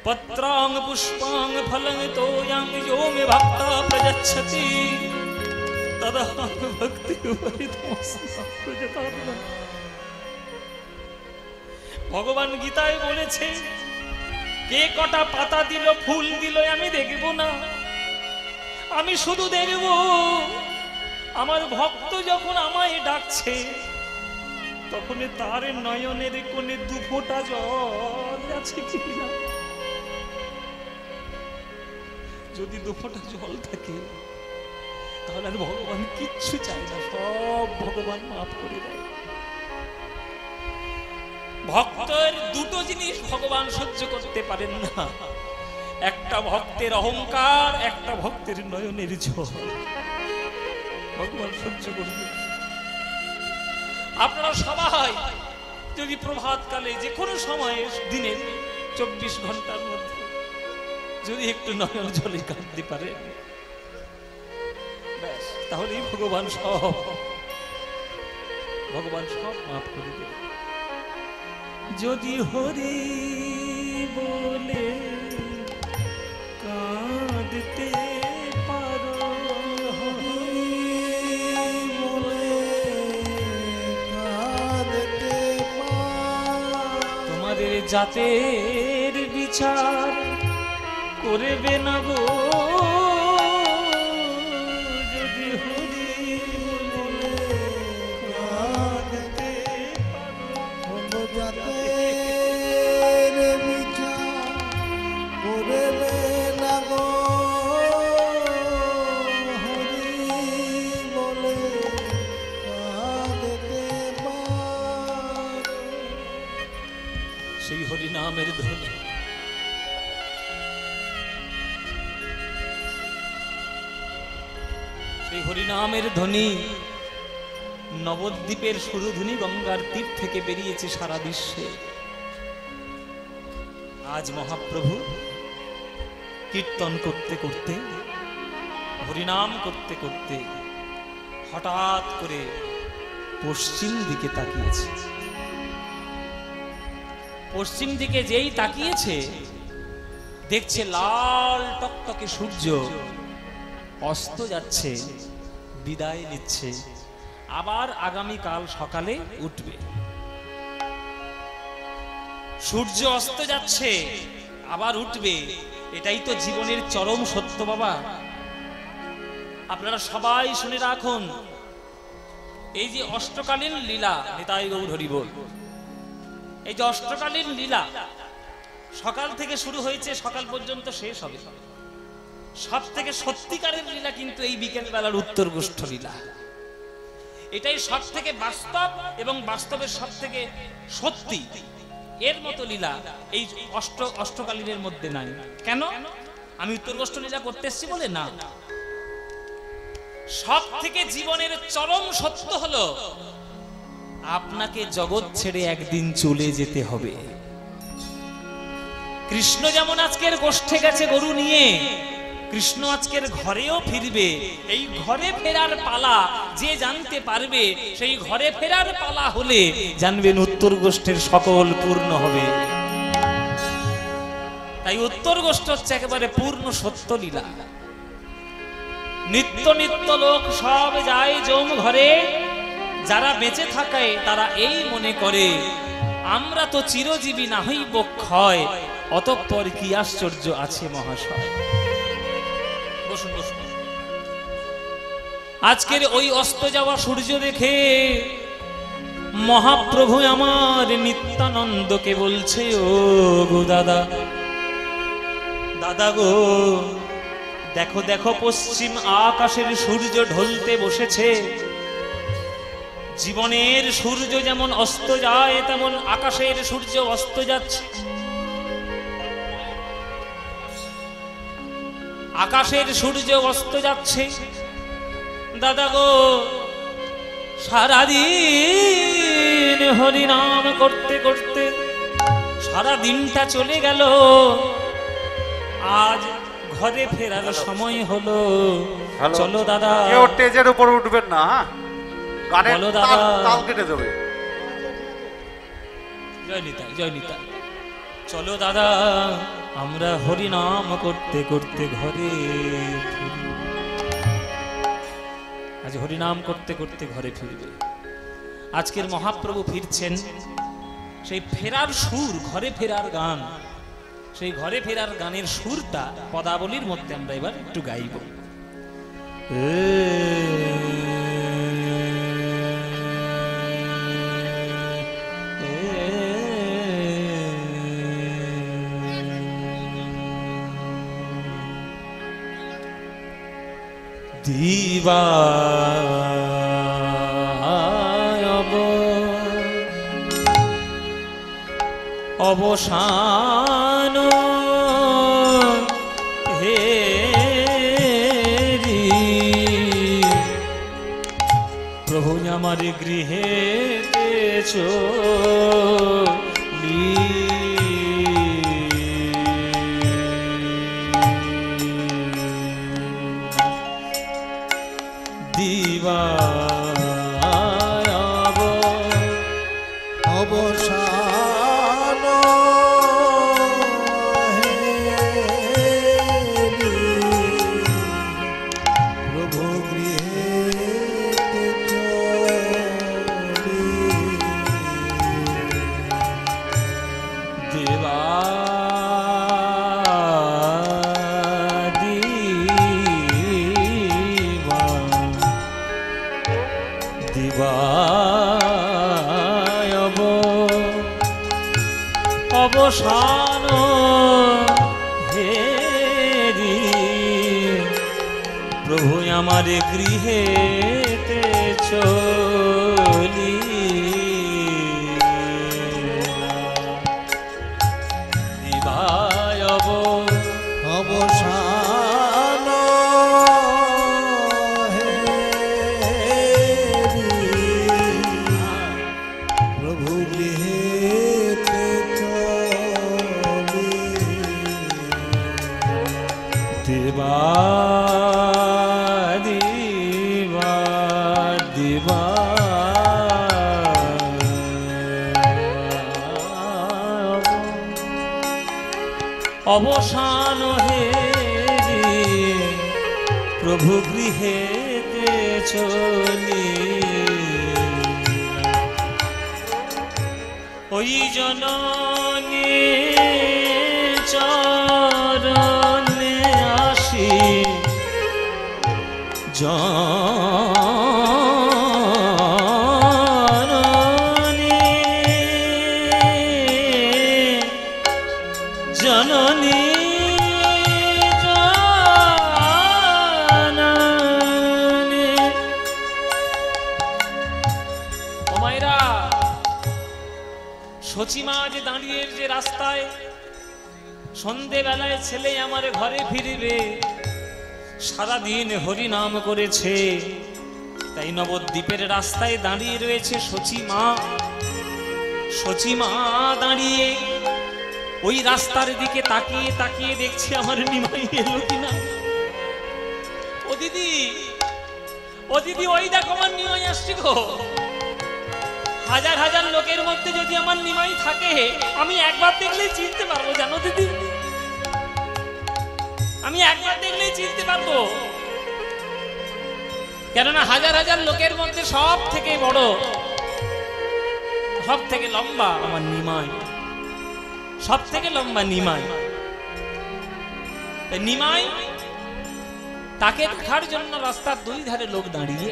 পত্রাং পুষ্পাং ফলং তোয়াং যো মে ভক্তা প্রযচ্ছতি তদহং ভক্তি উপরিতমস্মি। ভগবান গীতায় বলেছে, কে কটা পাতা দিল, ফুল দিল আমি দেখব না, আমি শুধু দেখব আমার ভক্ত যখন আমায় ডাকছে তখন তার নয়নের কোণে দু ফোঁটা জল আছে কিনা। যদি দু ফোঁটা জল থাকে তাহলে আর ভগবান কিচ্ছু চায় না, সব ভগবান মাফ করে দেয়। ভক্তের দুটো জিনিস ভগবান সহ্য করতে পারেন না, একটা ভক্তের অহংকার, একটা ভক্তের নয়নের জল। ভগবান সহ্য করবে। আপনারা সবাই যদি প্রভাত কালে যে কোনো সময়ে দিনের 24 ঘন্টার মধ্যে যদি একটু নয়ন জলে কাঁদতে পারে তাহলেই ভগবান সব মাফ করে দেবে। যদি হরি বলে কাঁদতে পারো, তোমাদের জাতের বিচার করবে না গো, যদি হরি বলে কাঁদতে পারো। জাতের বিচার করবে না গো, হরি বলে কাঁদতে পারো। সেই হরি নামের ধ্বনি, সেই হরি নামের ধ্বনি নবদ্বীপের সুরধ্বনি গঙ্গার তীর থেকে বেরিয়েছে সারা বিশ্বে। আজ মহাপ্রভু কীর্তন করতে করতে, হরিনাম করতে করতে হঠাৎ করে পশ্চিম দিকে তাকিয়েছে। পশ্চিম দিকে যেই তাকিয়েছে দেখছে লাল টকটকে সূর্য অস্ত যাচ্ছে, বিদায় নিচ্ছে, আবার আগামী কাল সকালে উঠবে। সূর্য অস্ত যাচ্ছে আবার উঠবে, এটাই তো জীবনের চরম সত্য বাবা। আপনারা সবাই শুনে রাখুন, এই যে অষ্টকালীন লীলা, নিতাই গৌর হরি বল, এই যে অষ্টকালীন লীলা সকাল থেকে শুরু হয়েছে, সকাল পর্যন্ত শেষ হবে। সব থেকে সত্যিকারের লীলা কিন্তু এই বিকেল বেলার উত্তর গোষ্ঠ লীলা। এটাই সব থেকে বাস্তব এবং বাস্তবের সব থেকে সত্যি। এর মতো লীলা এই অষ্টকালীনের মধ্যে নাই। কেন? আমি উত্তরগোষ্ঠ লীলা করতে এসেছি বলে না, সব থেকে জীবনের চরম সত্য হলো আপনাকে জগৎ ছেড়ে একদিন চলে যেতে হবে। কৃষ্ণ যেমন আজকের গোষ্ঠে গেছে গরু নিয়ে, কৃষ্ণ আজকের ঘরেও ফিরবে। এই ঘরে ফেরার পালা যে জানতে পারবে, সেই ঘরে ফেরার পালা হলে জানবেন উত্তর গোষ্ঠের সকল পূর্ণ হবে। তাই উত্তর গোষ্ঠ হচ্ছে একেবারে পূর্ণ সত্য লীলা। নিত্য নিত্য লোক সব যায় যম ঘরে, যারা বেঁচে থাকে তারা এই মনে করে আমরা তো চিরজীবী না হইব ক্ষয়, অতঃপর কি আশ্চর্য আছে মহাশয়। বসুন বসুন। আজকের ওই অস্ত যাওয়া সূর্য দেখে মহাপ্রভু আমার নিত্যানন্দকে বলছে, ও গো দাদা, দাদা গো, দেখো দেখো পশ্চিম আকাশের সূর্য ঢলতে বসেছে। জীবনের সূর্য যেমন অস্ত যায়, তেমন আকাশের সূর্য অস্ত যাচ্ছে। আকাশের সূর্য অস্ত যাচ্ছে। দাদা গো, সারাদিন হরিনাম করতে করতে সারা দিনটা চলে গেল, আজ ঘরে ফেরার সময় হলো। চলো দাদা, কেউ স্টেজের উপর উঠবেন না, গানের বলো দাদা। তাল কেটে যাবে। জয় নিতাই, জয় নিতাই। চলো দাদা, আমরা হরিনাম করতে করতে ঘরে ফিরি। আজ হরিনাম করতে করতে ঘরে ফিরবে। আজকের মহাপ্রভু ফিরছেন, সেই ফেরার সুর, ঘরে ফেরার গান, সেই ঘরে ফেরার গানের সুরটা পদাবলীর মধ্যে আমরা এবার একটু গাইব। দিবায়ব অবসান হেরি, প্রভু আমার গৃহে চলি। দিবায়ব অবসান হেরি, প্রভু গৃহে চলি। দিবা দিবায়ব অবসান হেরি, প্রভু আমার গৃহেতে চলি। দিবায়ব অবসান হেরি, প্রভু গৃহেতে চলি। দিবা দিবা দিবা অবসান হেরি, প্রভু গৃহেতে চলি। ওই জননী চরণে আসি, জননী জননী জননী দ্বীপের যে রাস্তায় সন্ধেবেলায় ছেলে আমার ঘরে ফিরবে, সারাদিন হরি নাম করেছে, তাই নবদ্বীপের রাস্তায় দাঁড়িয়ে রয়েছে সচিমা। সচিমা দাঁড়িয়ে ওই রাস্তার দিকে তাকিয়ে তাকিয়ে দেখছে আমার নিমাই এলো কিনা। ও দিদি, ও দিদি, ওই দেখো আমার নিমাই আসছে গো। হাজার হাজার লোকের মধ্যে যদি আমার নিমাই থাকে, আমি একবার দেখলেই চিনতে পারবো, জানো দিদি, আমি একবার দেখলেই চিনতে পারবো। কেননা হাজার হাজার লোকের মধ্যে সব থেকে বড়, সব থেকে লম্বা আমার নিমাই, সব থেকে লম্বা নিমাই। নিমাই তাকে দেখার জন্য রাস্তার দুই ধারে লোক দাঁড়িয়ে।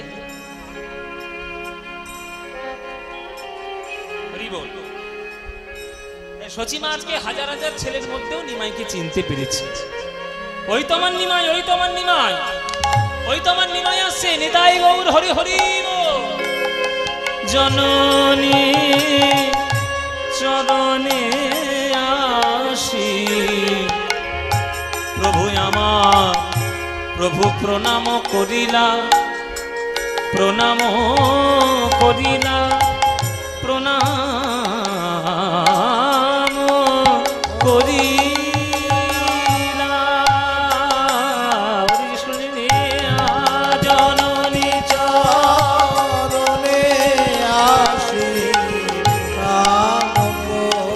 সচিমা আজকে হাজার হাজার ছেলের মধ্যেও নিমাইকে চিনতে পেরেছে। ওই তো আমার নিমাই, ওই তো আমার নিমাই, ওই তো আমার নিমাই আসছে। নিতাই গৌর হরি হরি। জননী চরণে আসি, প্রভু আমার প্রভু প্রণাম করিলা, প্রণাম করিলা, প্রণাম করিলা। জননী চরণে আসি প্রণাম করিলা।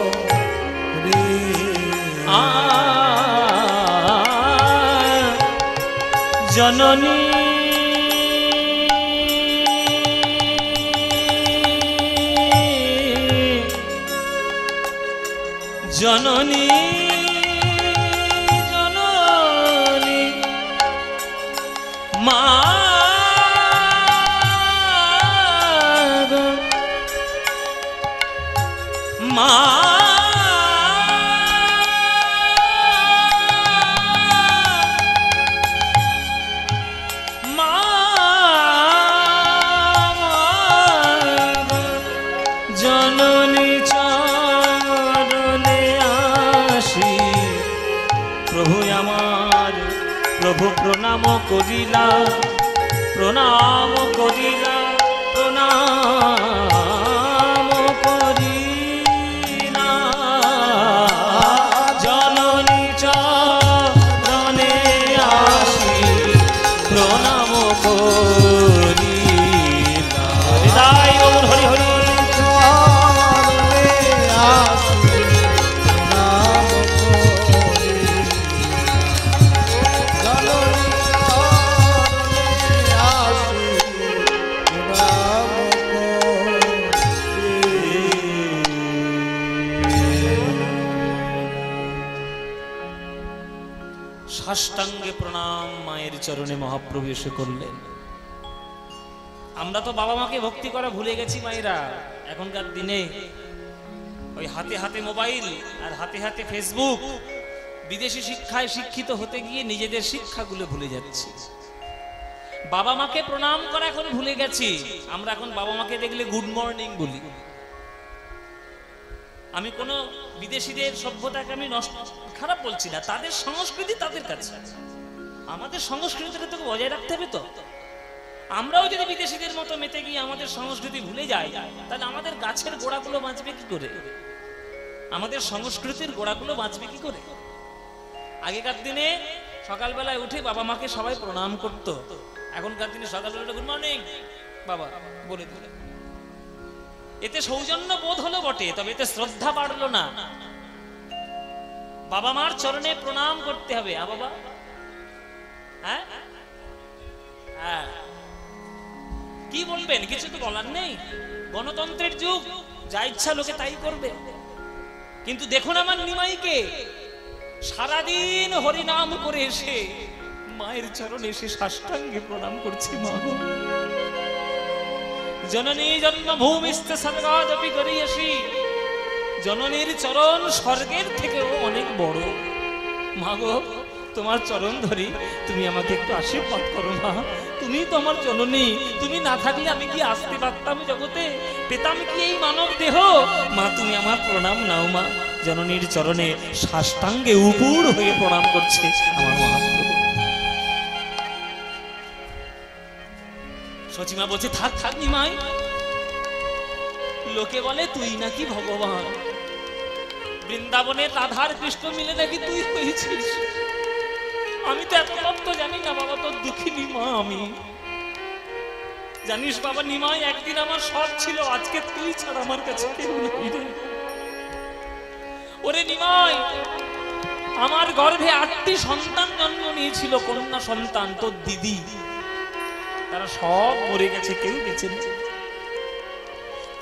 জননী জননী জননী মা মা জননী চরণে আসি, প্রভু আমার প্রভু প্রণাম করিলা, প্রণাম করিলা, প্রণাম করিলা। জননী চরণে আসি, প্রণাম করিলা। হৃদয় গৌর হরি হরি। সাষ্টাঙ্গে প্রণাম মায়ের চরণে মহাপ্রভু এসে করলেন। আমরা তো বাবা মাকে ভক্তি করা ভুলে গেছি মায়েরা। এখনকার দিনে ওই হাতে হাতে মোবাইল আর হাতে হাতে ফেসবুক, বিদেশি শিক্ষায় শিক্ষিত হতে গিয়ে নিজেদের শিক্ষাগুলো ভুলে যাচ্ছি। বাবা মাকে প্রণাম করা এখন ভুলে গেছি আমরা। এখন বাবা মাকে দেখলে গুড মর্নিং বলি। আমি কোনো বিদেশিদের সভ্যতাকে আমি খারাপ বলছি না, তাদের সংস্কৃতি তাদের কাছে, আমাদের সংস্কৃতিটা তো বজায় রাখতে হবে। তো আমরাও যদি বিদেশিদের মতো মেতে গিয়ে আমাদের সংস্কৃতি ভুলে যাই, তাহলে আমাদের গাছের গোড়াগুলো বাঁচবে কি করে? আমাদের সংস্কৃতির গোড়াগুলো বাঁচবে কি করে? আগেকার দিনে সকালবেলায় উঠে বাবা মাকে সবাই প্রণাম করত। এখনকার দিনে সকালবেলা গুড মর্নিং বাবা বলে দিলে, এতে সৌজন্য বোধ হলো বটে, তবে এতে শ্রদ্ধা বাড়লো না। বাবা মার চরণে প্রণাম করতে হবে। বাবা, হ্যাঁ হ্যাঁ, কি বলবেন? কিছু তো বলার নেই, গণতন্ত্রের যুগ, যা ইচ্ছা লোকে তাই করবে। কিন্তু দেখুন আমার নিমাইকে সারাদিন হরিনাম করে এসে মায়ের চরণে এসে সাষ্টাঙ্গে প্রণাম করছে। মা গো, জননী জন্মভূমিস্থ স্বর্গাদপি করিয়াসি, জননীর চরণ স্বর্গের থেকেও অনেক বড়। মা গো, তোমার চরণ ধরি, তুমি আমাকে একটু আশীর্বাদ করো মা। তুমি তো আমার জননী, তুমি না থাকলে আমি কি আসতে পারতাম জগতে? পেতাম কি এই মানব দেহ? মা তুমি আমার প্রণাম নাও মা। জননীর চরণে সাষ্টাঙ্গে উপুড় হয়ে প্রণাম করছে আমার মহাপ্রভু। সচিমা বলছে থাক থাক নিমাই, লোকে বলে তুই নাকি ভগবান, বৃন্দাবনে রাধার কৃষ্ণ মিলে নাকি তুই হয়েছিস। আমি তো এত তত্ত্ব জানি না বাবা, তোর দুঃখিনী মা আমি। জানিস বাবা নিমাই, একদিন আমার সব ছিল, আজকে তুই ছাড়া আমার কাছে কেউ নেই রে। ওরে নিমাই, আমার গর্ভে 8টি সন্তান জন্ম নিয়েছিল, কন্যা সন্তান, তোর দিদি, তারা সব মরে গেছে, কেউ বেঁচে নেই।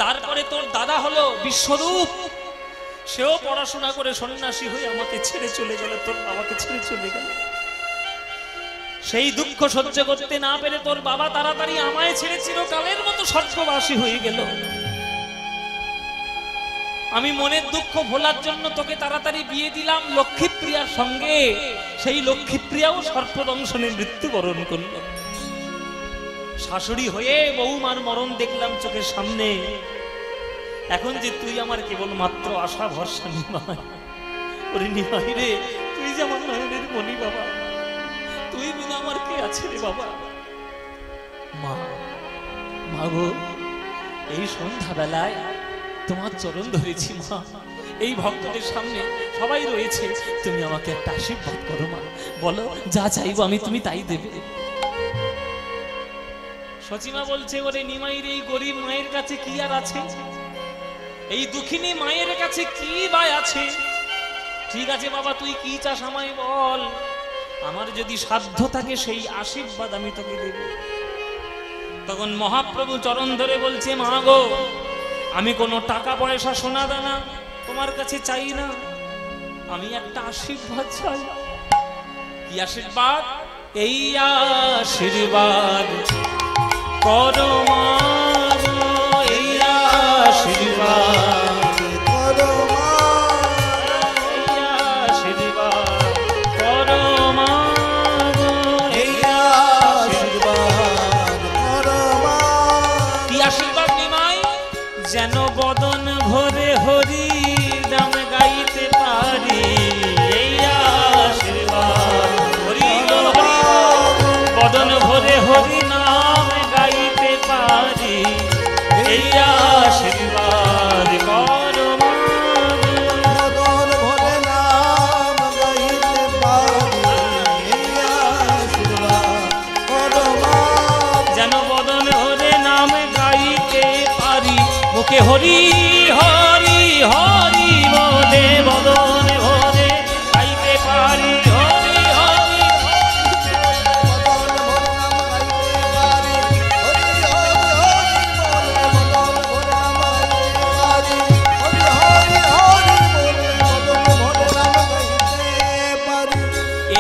তারপরে তোর দাদা হলো বিশ্বরূপ, সেও পড়াশোনা করে সন্ন্যাসী হয়ে আমাকে ছেড়ে চলে গেল, তোর বাবাকে ছেড়ে চলে গেল। সেই দুঃখ সহ্য করতে না পেরে তোর বাবা তাড়াতাড়ি আমায় ছেড়ে চিরকালের মতো স্বর্গবাসী হয়ে গেল। আমি মনের দুঃখ ভোলার জন্য তোকে তাড়াতাড়ি বিয়ে দিলাম লক্ষ্মীপ্রিয়ার সঙ্গে। সেই লক্ষ্মীপ্রিয়াও সর্পদংশনে মৃত্যুবরণ করল। শাশুড়ি হয়ে বৌমার মরণ দেখলাম চোখের সামনে। এখন যে তুই আমার কেবল মাত্র আশা ভরসা নিমাই। ওরে নিমাই রে, তুই যে আমার নয়নের মণি বাবা, তুই বিনা আমার কে আছে রে বাবা। মা, মা গো, এই সন্ধ্যা বেলায় তোমার চরণ ধরেছি মা। এই ভক্তদের সামনে সবাই রয়েছে, তুমি আমাকে একটা আশীর্বাদ করো মা। বলো যা চাইবো আমি, তুমি তাই দেবে। সচিমা বলছে ওরে নিমাই রে, এই গরিব মায়ের কাছে কি আর আছে, এই দুঃখিনী মায়ের কাছে কি বা আছে। ঠিক আছে বাবা, তুই কি চাস আমায় বল, আমার যদি সাধ্য থাকে সেই আশীর্বাদ আমি তোকে দেব। তখন মহাপ্রভু চরণ ধরে বলছে মা গো, আমি কোনো টাকা পয়সা সোনা দানা তোমার কাছে চাই না, আমি একটা আশীর্বাদ চাই। কি আশীর্বাদ? এই আশীর্বাদ করো মা, এই আশীর্বাদ করো মা, এই আশীর্বাদ করো মা, এই আশীর্বাদ করো মা। কি আশীর্বাদ নিমাই? যেন বদন ভরে হরি নাম গাইতে পারি, এই আশীর্বাদ হরি বল হরি বল। বদন ভরে হরি নাম গাইতে পারি, এই আশীর্বাদ করো মা। মদন ভরে নাম গাইতে পারি, এই আশীর্বাদ করো মা। যেন বদন ভরে নাম গাইতে পারি, মুখে হরি হরি হরি বলে বদন ভরে গাইতে পারি, হরি হরি। মদন ভরে নাম গাইতে পারি, হরি হরি হরি বলে মদন ভরে নাম গাইতে পারি, হরি হরি হরি বলে মদন ভরে নাম গাইতে পারি।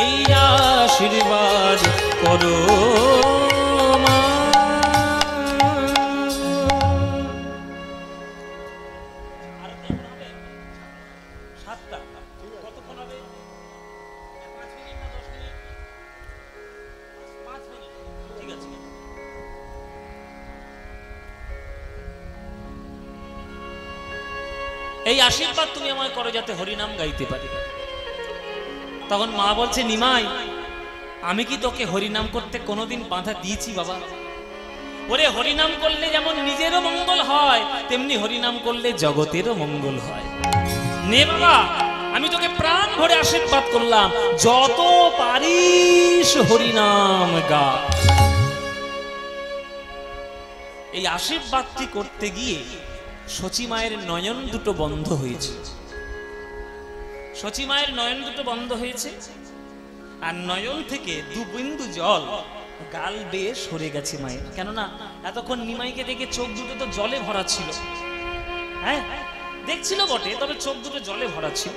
এই আশীর্বাদ করো মা। কতক্ষণ হবে? 5 মিনিট না 10 মিনিট? 5 মিনিট, ঠিক আছে। এই আশীর্বাদ তুমি আমায় করো যাতে হরিনাম গাইতে পারি। তখন মা বলছে নিমাই, আমি কি তোকে হরিনাম করতে কোনোদিন বাধা দিয়েছি বাবা? ওরে হরিনাম করলে যেমন নিজেরও মঙ্গল হয়, তেমনি হরিনাম করলে জগতেরও মঙ্গল হয়। নে বাবা, আমি তোকে প্রাণ ভরে আশীর্বাদ করলাম, যত পারিস হরিনাম গা। এই আশীর্বাদটি করতে গিয়ে সচিমায়ের নয়ন দুটো বন্ধ হয়েছে। সচিমায়ের নয়ন দুটো বন্ধ হয়েছে, আর নয়ন থেকে 2 বিন্দু জল গাল বেয়ে সরে গেছে মায়ের। কেননা এতক্ষণ নিমাইকে দেখে চোখ দুটো তো জলে ভরা ছিল। হ্যাঁ, দেখছিল বটে, তবে চোখ দুটো জলে ভরা ছিল।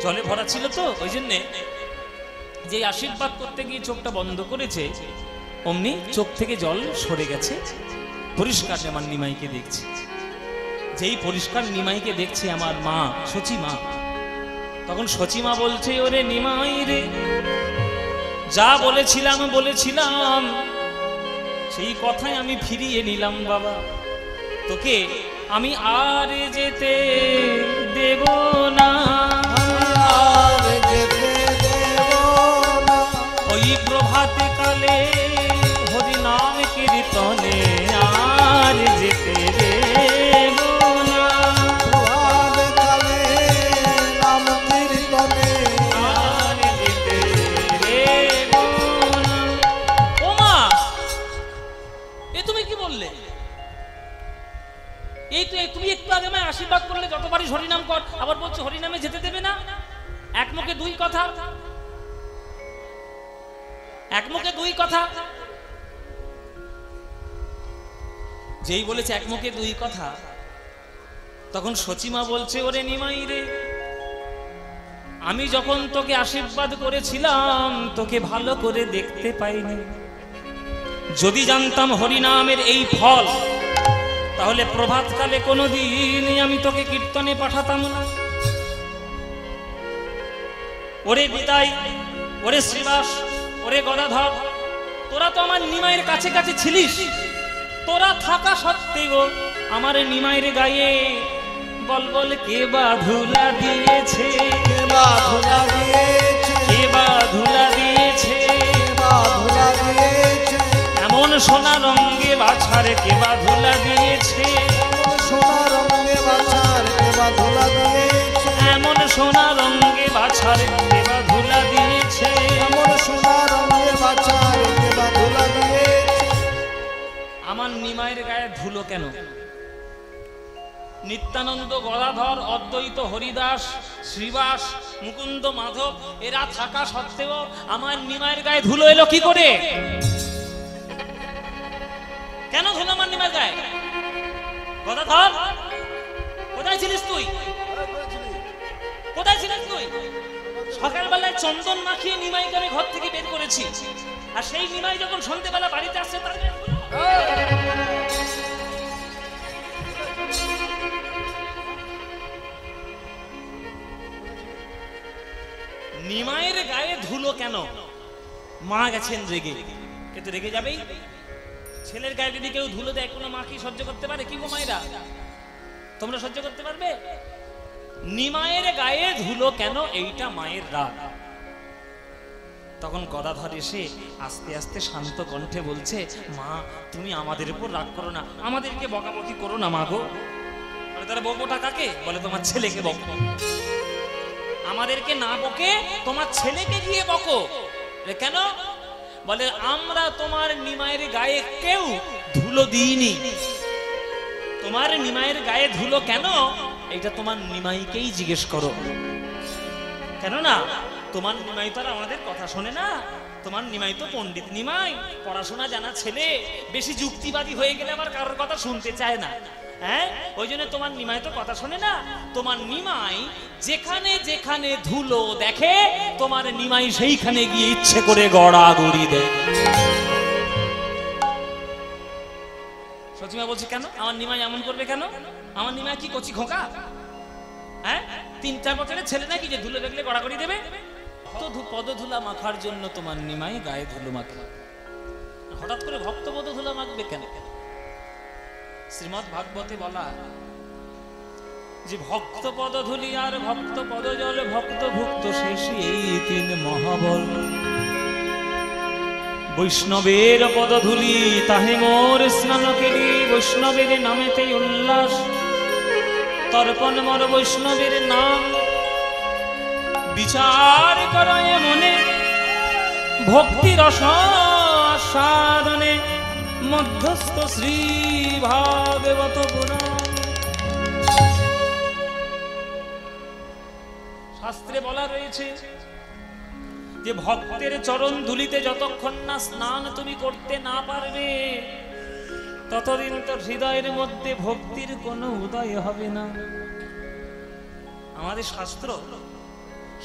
জলে ভরা ছিল তো ওই জন্যে যে আশীর্বাদ করতে গিয়ে চোখটা বন্ধ করেছে, অমনি চোখ থেকে জল সরে গেছে। পরিষ্কার আমার নিমাইকে দেখছে। যেই পরিষ্কার নিমাইকে দেখছে আমার মা সচিমা, তখন সচিমা বলছে ওরে নিমাই রে, যা বলেছিলাম সেই কথাই আমি ফিরিয়ে নিলাম বাবা। তোকে আমি আর যেতে দেব না, আর যেতে দেব না। ওই প্রভাতে কালে হরি নাম কীর্তনে আর যেতে দেব না, প্রভাত কালে নাম কীর্তনে আর যেতে দেব না। ও মা, এ তুমি কি বললে? এই তো তুমি একটু আগে আমায় আশীর্বাদ করলে যত পারিস হরিনাম কর, আবার বলছো হরিনামে যেতে দেবে না। এক মুখে দুই কথা, এক মুখে দুই কথা। যেই বলেছে এক মুখে দুই কথা, তখন সচিমা বলছে ওরে নিমাই রে, আমি যখন তোকে আশীর্বাদ করেছিলাম তোকে ভালো করে দেখতে পাইনি। যদি জানতাম হরিনামের এই ফল, তাহলে প্রভাতকালে কোনোদিনই আমি তোকে কীর্তনে পাঠাতাম না। ওরে বিদায়, ওরে শ্রীবাস, ওরে গদাধর, তোরা তো আমার নিমাইয়ের কাছে কাছে ছিলিস। তোরা থাকা সত্ত্বেও আমার নিমাইয়ের গায়ে বল বল কে বা ধুলা দিয়েছে, কে বা ধুলা দিয়েছে, কে বা ধুলা দিয়েছে, কে বা ধুলা দিয়েছে, এমন সোনা রঙে বাছার কে বা ধুলা দিয়েছে, সোনা রঙে বাছার কে বা ধুলা দিয়েছে, এমন সোনা রঙে বাছার কে বা ধুলা দিয়েছে, এমন সোনা রঙে বাছার কে বা ধুলা দিয়েছে। আমার নিমাইয়ের গায়ে ধুলো কেন? নিত্যানন্দ, গদাধর, অদ্বৈত, হরিদাস, শ্রীবাস, মুকুন্দ, মাধব এরা থাকা সত্ত্বেও আমার নিমাইয়ের গায়ে ধুলো এলো কি করে? কেন ধুলো আমার নিমাইয়ের গায়ে? গদাধর, কোথায় ছিলিস তুই? কোথায় ছিলিস তুই? সকালবেলায় চন্দন মাখিয়ে নিমাইকে আমি ঘর থেকে বের করেছি, আর সেই নিমাই যখন সন্ধ্যেবেলা বাড়িতে আসছে তার গায়ে ধুলো। নিমাইয়ের গায়ে ধুলো কেন? মা গেছেন রেগে, কিন্তু রেগে যাবেই। ছেলের গায়ে যদি কেউ ধুলো দেয়, কোনো মা কি সহ্য করতে পারে? কি গো মায়েরা, তোমরা সহ্য করতে পারবে? নিমাইয়ের গায়ে ধুলো কেন, এইটা মায়ের রাগ। তখন গদাধর এসে আস্তে আস্তে শান্ত কণ্ঠে বলছে, মা তুমি আমাদের উপর রাগ করো না, আমাদেরকে বকাবকি করো না মা গো। তারা বকবোটা কাকে বলে? তোমার ছেলেকে বকো। আমাদেরকে না বকে তোমার ছেলেকে গিয়ে বকো। কেন? বলে আমরা তোমার নিমাইয়ের গায়ে কেউ ধুলো দিইনি। তোমার নিমাইয়ের গায়ে ধুলো কেন, এটা তোমার নিমাইকেই জিজ্ঞেস করো। কেন না তোমার নিমাই তো আর আমাদের কথা শোনে না। তোমার নিমাই তো পণ্ডিত নিমাই, পড়াশোনা জানা ছেলে, বেশি যুক্তিবাদী হয়ে গেলে আবার কারোর কথা শুনতে চায় না। হ্যাঁ, ওই জন্য তোমার নিমাই তো কথা শোনে না। তোমার নিমাই যেখানে যেখানে ধুলো দেখে, তোমার নিমাই সেইখানে গিয়ে ইচ্ছে করে গড়াগড়ি দেয়। সচিমা বলছে কেন আমার নিমাই এমন করবে? কেন আমার নিমাই কি কচি খোকা? হ্যাঁ, 3-4 বছরের ছেলে নাকি যে ধুলো দেখলে গড়াগড়ি দেবে? পদধুলা মাখার জন্য তোমার নিমাই গায়ে ধুলো মাখে। হঠাৎ করে ভক্ত পদধুলা মাখবে কেন? শ্রীমদ্ ভাগবতে বলা যে ভক্ত পদধূলি আর ভক্ত পদজল, ভক্ত ভুক্ত শেষী এই 3 মহাবল। বৈষ্ণবের পদধূলি তাহে মোর স্নান কেলি, বৈষ্ণবের নামেতে উল্লাস তর্পণ মর বৈষ্ণবের নাম। বিচার করয় মনে ভক্তি রস আস্বাদনে, মধ্যস্থ শ্রী ভাগবত পুরাণ। শাস্ত্রে বলা রয়েছে যে ভক্তের চরণ ধুলিতে যতক্ষণ না স্নান তুমি করতে না পারবে, ততদিন তোর হৃদয়ের মধ্যে ভক্তির কোনো উদয় হবে না। আমাদের শাস্ত্র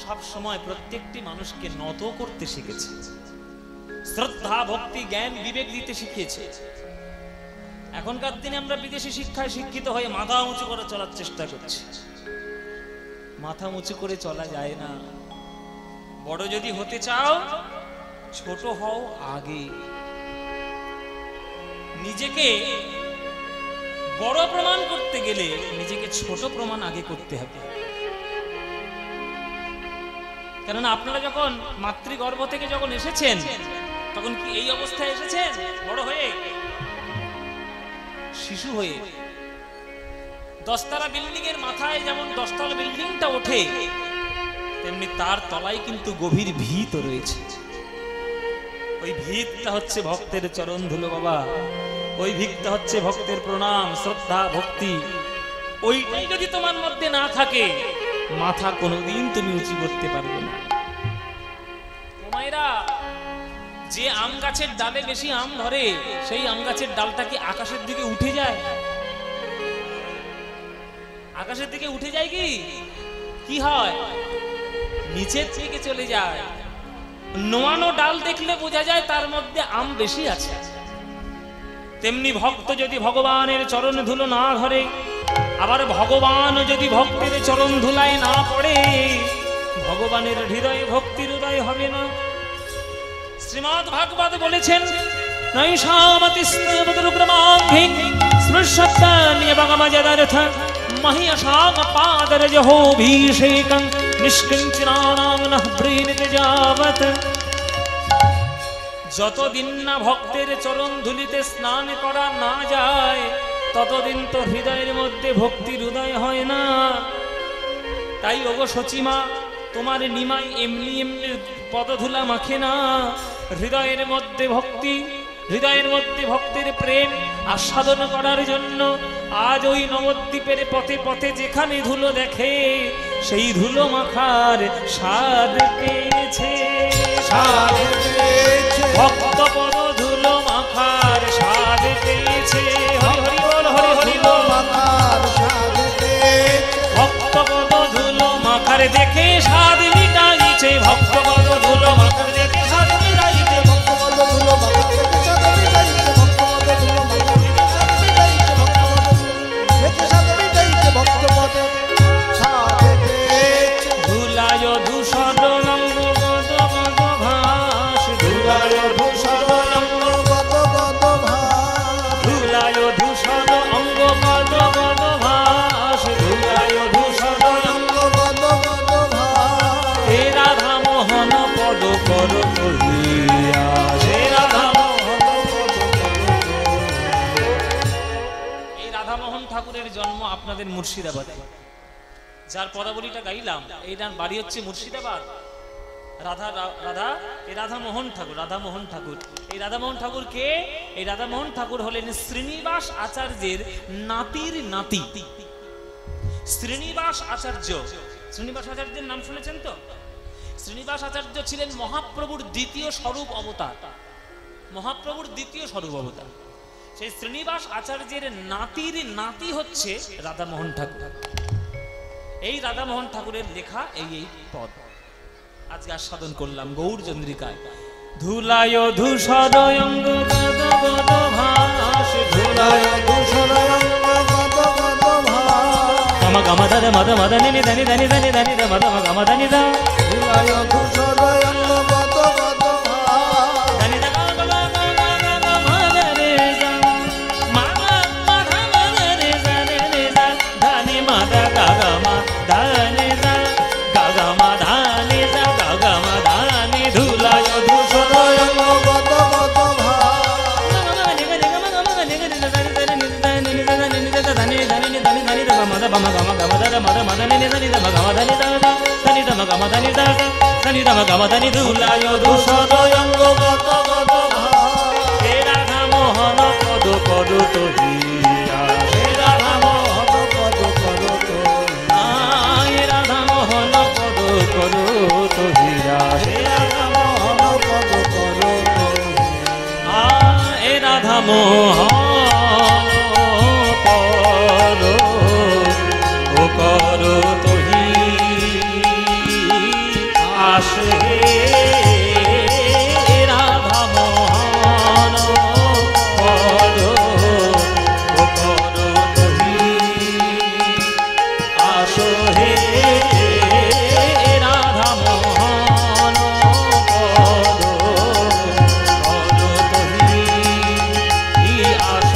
সব সময় প্রত্যেকটি মানুষকে নত করতে শিখেছে, শ্রদ্ধা, ভক্তি, জ্ঞান, বিবেক দিতে শিখিয়েছে। এখনকার দিনে আমরা বিদেশি শিক্ষায় শিক্ষিত হয়ে মাথা উঁচু করে চলার চেষ্টা করছি। মাথা উঁচু করে চলা যায় না। বড় যদি হতে চাও, ছোট হও আগে। নিজেকে বড় প্রমাণ করতে গেলে নিজেকে ছোট প্রমাণ আগে করতে হবে। কেননা আপনারা যখন মাতৃগর্ভ থেকে যখন এসেছেন তখন কি এই অবস্থায় এসেছেন? বড় হয়ে, শিশু হয়ে। 10 তলা বিল্ডিং এর মাথায় যেমন 10 তলা বিল্ডিংটা ওঠে, তেমনি তার তলায় কিন্তু গভীর ভিত রয়েছে। ওই ভিতটা হচ্ছে ভক্তের চরণ ধুলো বাবা, ওই ভিতটা হচ্ছে ভক্তের প্রণাম, শ্রদ্ধা, ভক্তি। ওইটাই যদি তোমার মধ্যে না থাকে, মাথা কোনোদিন তুমি উঁচু করতে পারবে না। মায়েরা, যে আম গাছের ডালে বেশি আম ধরে, সেই আম গাছের ডালটা কি আকাশের দিকে উঠে যায়? আকাশের দিকে উঠে যায় কি? কি হয়? নিচের দিকে চলে যায়। নোয়ানো ডাল দেখলে বোঝা যায় তার মধ্যে আম বেশি আছে। তেমনি ভক্ত যদি ভগবানের চরণ ধুলো না ধরে, আবার ভগবান যদি ভক্তের চরণ ধুলায় না পড়ে, ভগবানের হৃদয়ে ভক্তির উদয় হবে না। শ্রীমদ্ ভাগবত বলেছেন, নৈষামতিস্তুব্রহ্মাঙ্ঘি স্পৃশত্তান্যবগমযদর্থ মহিয়সামপাদরজহোভিষেকং নিষ্কিঞ্চনানাং নঃ ব্রীণিতে যাবৎ। যতদিন না ভক্তের চরণ ধুলিতে স্নান করা না যায়, ততদিন তো হৃদয়ের মধ্যে ভক্তির উদয় হয় না। তাই ওগো সচিমা, তোমার নিমাই এমনি এমনি পদধুলা মাখে না। হৃদয়ের মধ্যে ভক্তি, হৃদয়ের মধ্যে ভক্তের প্রেম আস্বাদন করার জন্য আজ ওই নবদ্বীপের পথে পথে যেখানে ধুলো দেখে, সেই ধুলো মাখার স্বাদ পেয়েছে। ভক্ত পদ ধুলো মাখার স্বাদ পেয়েছে। হরি হরি বল, হরি হরি বল। ভক্ত পদ ধুলো মাখার দেখে স্বাদ মিটাইছে। ভক্ত পদ ধুলো মাখার দেখে স্বাদ মিটাইছে। ভক্ত পদ ধুলো মাখার দেখে স্বাদ মিটাইছে। ভক্ত পদ ধুলো মাখার দেখে স্বাদ মিটাইছে। ভক্ত পদ দেখে স্বাদ মিটাইছে। ভক্ত পদ স্বাদ পেয়েছে। ধুলায় ধূসর অঙ্গ গদ গদ ভাস। ধুলায় ধূসর অঙ্গ গদ গদ ভাস। ধুলায় ধূসর অঙ্গ গদ গদ ভাস। ধুলায় ধূসর অঙ্গ গদ গদ ভাস। হে রাধা মোহন পদ কর করিয়া। হে রাধা মোহন পদ কর। এই রাধা মোহন ঠাকুরের জন্ম আপনাদের মুর্শিদাবাদে। যার পদাবলীটা গাইলাম, এইটার বাড়ি হচ্ছে মুর্শিদাবাদ। রাধামোহন ঠাকুর, রাধামোহন ঠাকুর। এই রাধামোহন ঠাকুর কে? এই রাধামোহন ঠাকুর হলেন শ্রীনিবাস আচার্যের নাতির নাতি। শ্রীনিবাস আচার্য, শ্রীনিবাস আচার্যের নাম শুনেছেন তো? শ্রীনিবাস আচার্য ছিলেন মহাপ্রভুর দ্বিতীয় স্বরূপ অবতার। মহাপ্রভুর দ্বিতীয় স্বরূপ অবতার। সেই শ্রীনিবাস আচার্যের নাতির নাতি হচ্ছে রাধামোহন ঠাকুর। এই রাধামোহন ঠাকুরের লেখা এই এই পদ আজকে আস্বাদন করলাম গৌর চন্দ্রিকায়। ধুলায় ধূসর অঙ্গ গদ গদ ভাস। ধুলায় ধূসর অঙ্গ গদ গদ ভাস। গম গম দদ মদ মদ নি নি নি নি নি নি মদ গম দ নি দা। ধুলায় ধূসর অঙ্গ গদ গদ ভাস। নি দা গম গম গম মদ রে যা। মা মা ধা মদ রে যা রে রে যা। ধনি মদ গা গা মা ধা নি যা। গা গা মা ধা নি যা। গা গা মা ধা নি। ধুলায় ধূসর অঙ্গ গদ গদ ভাস। নি নি গম গম নি নি নি নি নি নি নি নি নি নি নি নি নি মদ বম গম গম দদ মদ মদ নি নি নি নি গম ধনি দা দা। নি দম গম ধনি দা দা। নি দম গম ধনি। ধুলায় ধূসর অঙ্গ গদ গদ ভাস। হে রাধা মোহন পদ পদ তোহিয়া। হে রাধা মোহন পদ পদ তোহিয়া। হে রাধা মোহন পদ পদ তোহিয়া। হে রাধা মোহন পদ পদ তোহিয়া। হে রাধা মোহন পদ ও কর তোহি আসে। রাধা মোহন পদ ও কর তোহি আসো। হে রাধা মোহন পদ কর তোহি আসো।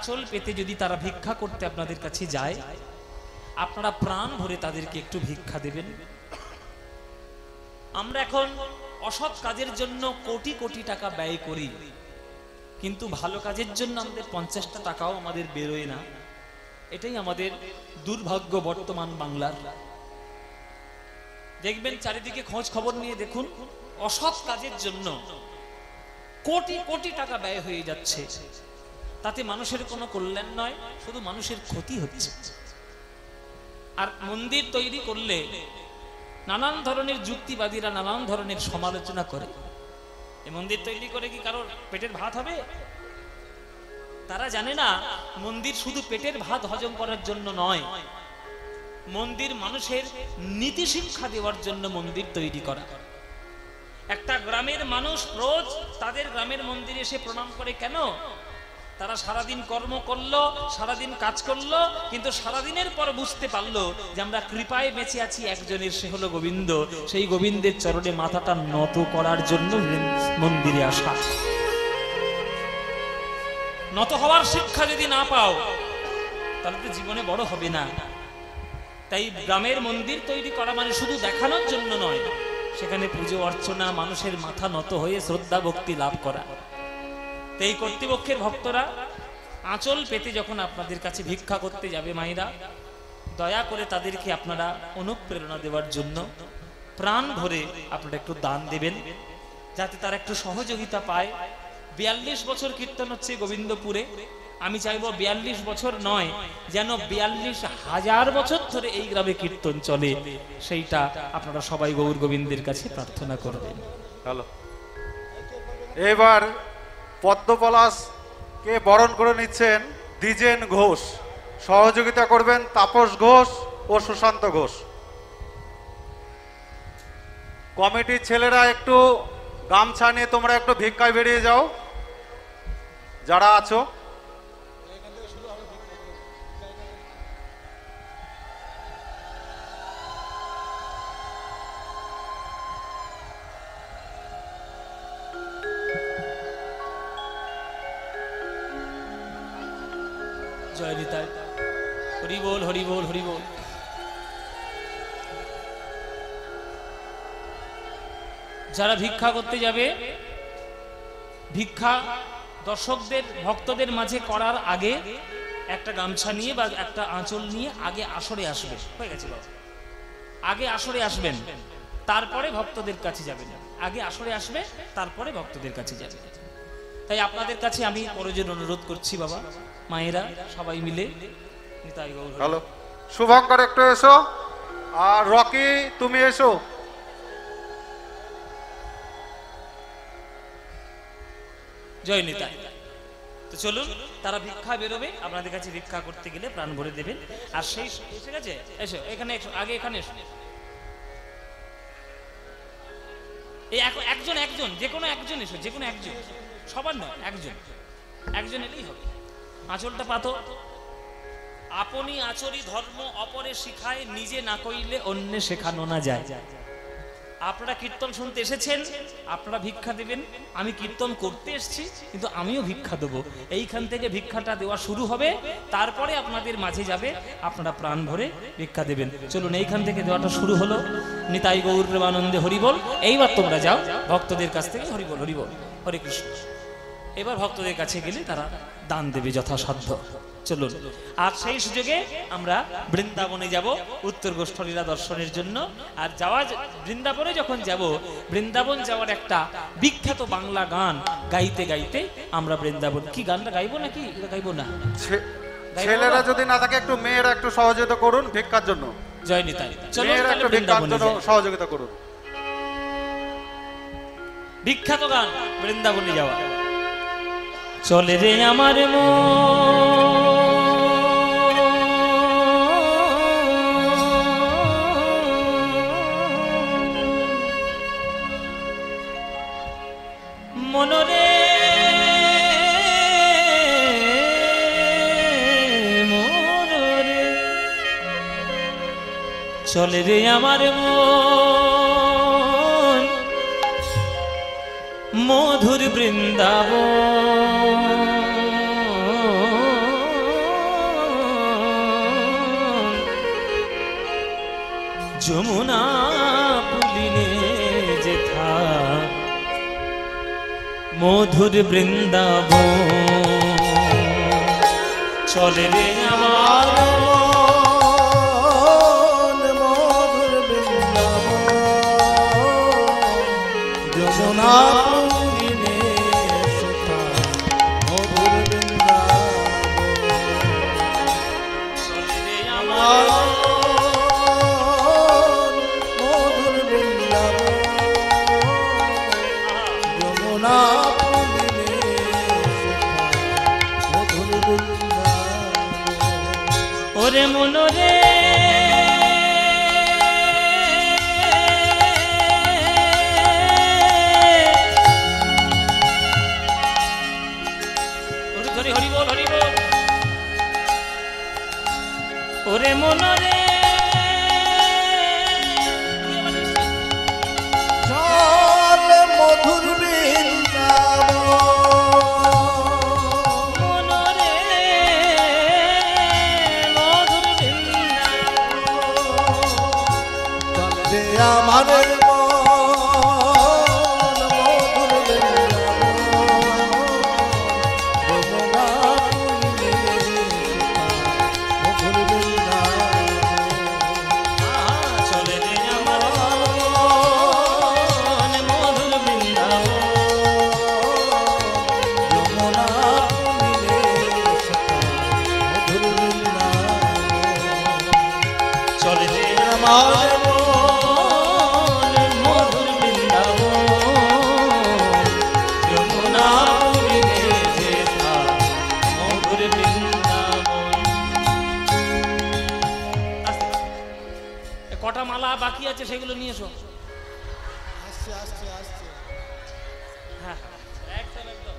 আঁচল পেতে যদি তারা ভিক্ষা করতে আপনাদের কাছে যায়, আপনারা প্রাণ ভরে তাদেরকে একটু ভিক্ষা দেবেন। আমরা এখন অসৎ কাজের জন্য কোটি কোটি টাকা ব্যয় করি, কিন্তু ভালো কাজের জন্য আমাদের 50টা টাকাও আমাদের বেরোয় না। এটাই আমাদের দুর্ভাগ্য বর্তমান বাংলার। দেখবেন চারিদিকে খোঁজ খবর নিয়ে দেখুন, অসৎ কাজের জন্য কোটি কোটি টাকা ব্যয় হয়ে যাচ্ছে। তাতে মানুষের কোনো কল্যাণ নয়, শুধু মানুষের ক্ষতি হচ্ছে। আর মন্দির তৈরি করলে নানান ধরনের যুক্তিবাদীরা নানান ধরনের সমালোচনা করে। এই মন্দির তৈরি করে কি কারোর পেটের ভাত হবে? তারা জানে না মন্দির শুধু পেটের ভাত হজম করার জন্য নয়, মন্দির মানুষের নীতি শিক্ষা দেওয়ার জন্য মন্দির তৈরি করা। একটা গ্রামের মানুষ রোজ তাদের গ্রামের মন্দিরে এসে প্রণাম করে কেন? তারা সারাদিন কর্ম করলো, সারাদিন কাজ করলো, কিন্তু সারাদিনের পর বুঝতে পারলো যে আমরা কৃপায় বেঁচে আছি একজনের, সে হলো গোবিন্দ। সেই গোবিন্দের চরণে মাথাটা নত করার জন্য মন্দিরে আসা। নত হওয়ার শিক্ষা যদি না পাও তাহলে তো জীবনে বড় হবে না। তাই গ্রামের মন্দির তৈরি করা মানে শুধু দেখানোর জন্য নয়, সেখানে পুজো অর্চনা, মানুষের মাথা নত হয়ে শ্রদ্ধা ভক্তি লাভ করা। এই কর্তৃপক্ষের ভক্তরা আঁচল পেতে যখন আপনাদের কাছে ভিক্ষা করতে যাবে মায়েরা, দয়া করে তাদেরকে আপনারা অনুপ্রেরণা দেওয়ার জন্য প্রাণ ভরে আপনারা একটু দান দেবেন, যাতে তারা একটু সহযোগিতা পায়। 42 বছর কীর্তন হচ্ছে গোবিন্দপুরে। আমি চাইবো 42 বছর নয়, যেন 42,000 বছর ধরে এই গ্রামে কীর্তন চলে। সেইটা আপনারা সবাই গৌর গোবিন্দের কাছে প্রার্থনা করবেন। হ্যালো, এবার পদ্মপলাশকে বরণ করে নিচ্ছেন দ্বিজেন ঘোষ, সহযোগিতা করবেন তাপস ঘোষ ও সুশান্ত ঘোষ। কমিটির ছেলেরা একটু গামছা নিয়ে তোমরা একটু ভিক্ষায় বেরিয়ে যাও, যারা আছো। জয় নিতাই, হরি বল, হরি বল, হরি বল। যারা ভিক্ষা করতে যাবে, ভিক্ষা দর্শকদের ভক্তদের মাঝে করার আগে একটা গামছা নিয়ে বা একটা আঁচল নিয়ে আগে আসরে আসবে। হয়ে গেছে বাবা, আগে আসরে আসবেন, তারপরে ভক্তদের কাছে যাবেন। আগে আসরে আসবে, তারপরে ভক্তদের কাছে যাবে। তাই আপনাদের কাছে আমি করজোর অনুরোধ করছি বাবা, মায়েরা সবাই মিলে। হ্যালো, শুভঙ্কর একটু এসো, আর রকি তুমি এসো। জয় নিতাই। তো চলুন, তারা ভিক্ষা বেরোবে, আপনাদের কাছে ভিক্ষা করতে গেলে প্রাণ ভরে দেবেন। আর সেই এসে গেছে, এসো এখানে, আগে এখানে এসো। এই একজন একজন, যে কোনো একজন এসো, যে কোনো একজন, সবার নয়, একজন একজন এলেই হবে। আঁচলটা পাতো। আপনি আচরি ধর্ম অপরে শিখায়, নিজে না কইলে অন্যে শেখানো না যায়। আপনারা কীর্তন শুনতে এসেছেন, আপনারা ভিক্ষা দেবেন। আমি কীর্তন করতে এসেছি, কিন্তু আমিও ভিক্ষা দেবো। এইখান থেকে ভিক্ষাটা দেওয়া শুরু হবে, তারপরে আপনাদের মাঝে যাবে, আপনারা প্রাণ ভরে ভিক্ষা দেবেন। চলুন, এইখান থেকে দেওয়াটা শুরু হলো। নিতাই গৌর প্রেমানন্দে হরিবল। এইবার তোমরা যাও ভক্তদের কাছ থেকে, হরিবল হরিবল, হরে কৃষ্ণ। এবার ভক্তদের কাছে গেলে তারা দান দেবে যথাসাধ্য। চলুন, আর সেই সুযোগে আমরা বৃন্দাবনে যাব উত্তর গোষ্ঠলীলা দর্শনের জন্য। আর বৃন্দাবনে যখন যাব, বৃন্দাবন যাওয়ার একটা বিখ্যাত বাংলা গান গাইতে গাইতে আমরা বৃন্দাবন, কি গানটা গাইবো নাকি গাইবো না? ছেলেরা যদি না থাকে, একটু মেয়েরা একটু সহযোগিতা করুন ভিক্ষার জন্য। জয় নিতাই। চলুন, একটু ভিক্ষার জন্য সহযোগিতা করুন। বিখ্যাত গান বৃন্দাবনে যাওয়া। চলে রে আমার মনরে মনরে, চলে রে আমার মন মধুর বৃন্দাবন। যমুনা পুলিনে যেথা মধুর বৃন্দাবন চলে রে আমার মধুর বৃন্দাবন যমুনা পুরিনে সুখা মধুর বৃন্দাবন চলে রে আমার মধুর বৃন্দাবন যমুনা পুরিনে সুখা মধুর বৃন্দাবন ওরে মনরে হরি হরি বল হরি বল ওরে মনরে চল মধুর বৃন্দাবন মনরে মধুর বৃন্দাবন চল রে আমার মন মধুর বৃন্দাবন চলে রে আমার মন মধুর বৃন্দাবন যমুনা পুরিনে সুখা মধুর বৃন্দাবন চলে রে আমার মন মধুর বৃন্দাবন যমুনা পুরিনে যেথা মধুর বৃন্দাবন আস্তে। এ কটা মালা বাকি আছে সেগুলো নিয়ে এসো আস্তে আস্তে আস্তে হ্যাঁ একদম একদম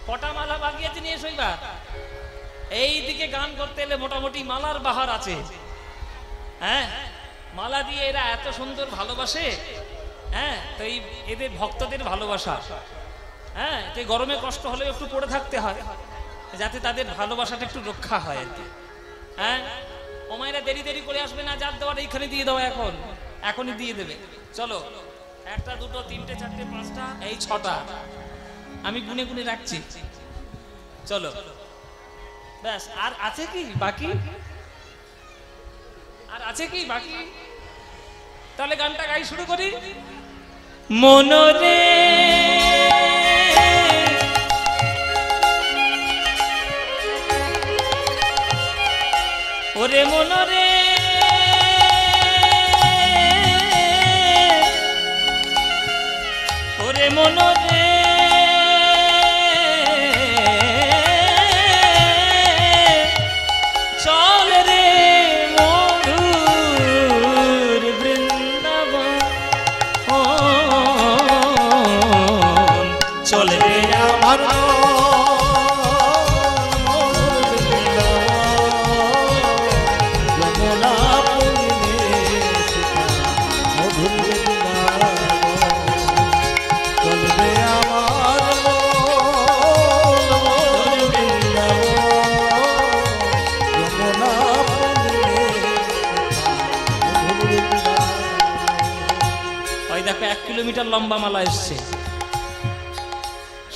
কটা মালা বাকি আছে নিয়ে এসো এবার এই দিকে গান করতে এলে মোটামুটি মালার বাহার আছে হ্যাঁ মালা দিয়ে এরা এত সুন্দর ভালোবাসে হ্যাঁ তো এই এদের ভক্তদের ভালোবাসা হ্যাঁ তো এই গরমে কষ্ট হলেও একটু পড়ে থাকতে হয় যাতে তাদের ভালোবাসাটা একটু রক্ষা হয় আর কি হ্যাঁ ওমাইরা দেরি দেরি করে আসবে না যার দেওয়ার এইখানে দিয়ে দাও এখনই দিয়ে দেবে চলো একটা দুটো তিনটে চারটে পাঁচটা এই ছটা আমি গুনে গুনে রাখছি চলো ব্যাস আর আছে কি বাকি আর আছে কি বাকি তাহলে গানটা গাই শুরু করি মনরে ওরে মনরে ওরে মনরে চল রে মধুর বৃন্দাবন চল রে আমার মধুর বৃন্দাবন যমুনা পুরিনে সুখা মধুর বৃন্দাবন চলবে আমার মধুর বৃন্দাবন যমুনা পুরিনে সুখা মধুর বৃন্দাবন ওই দেখো 1 কিলোমিটার লম্বা মালা এসছে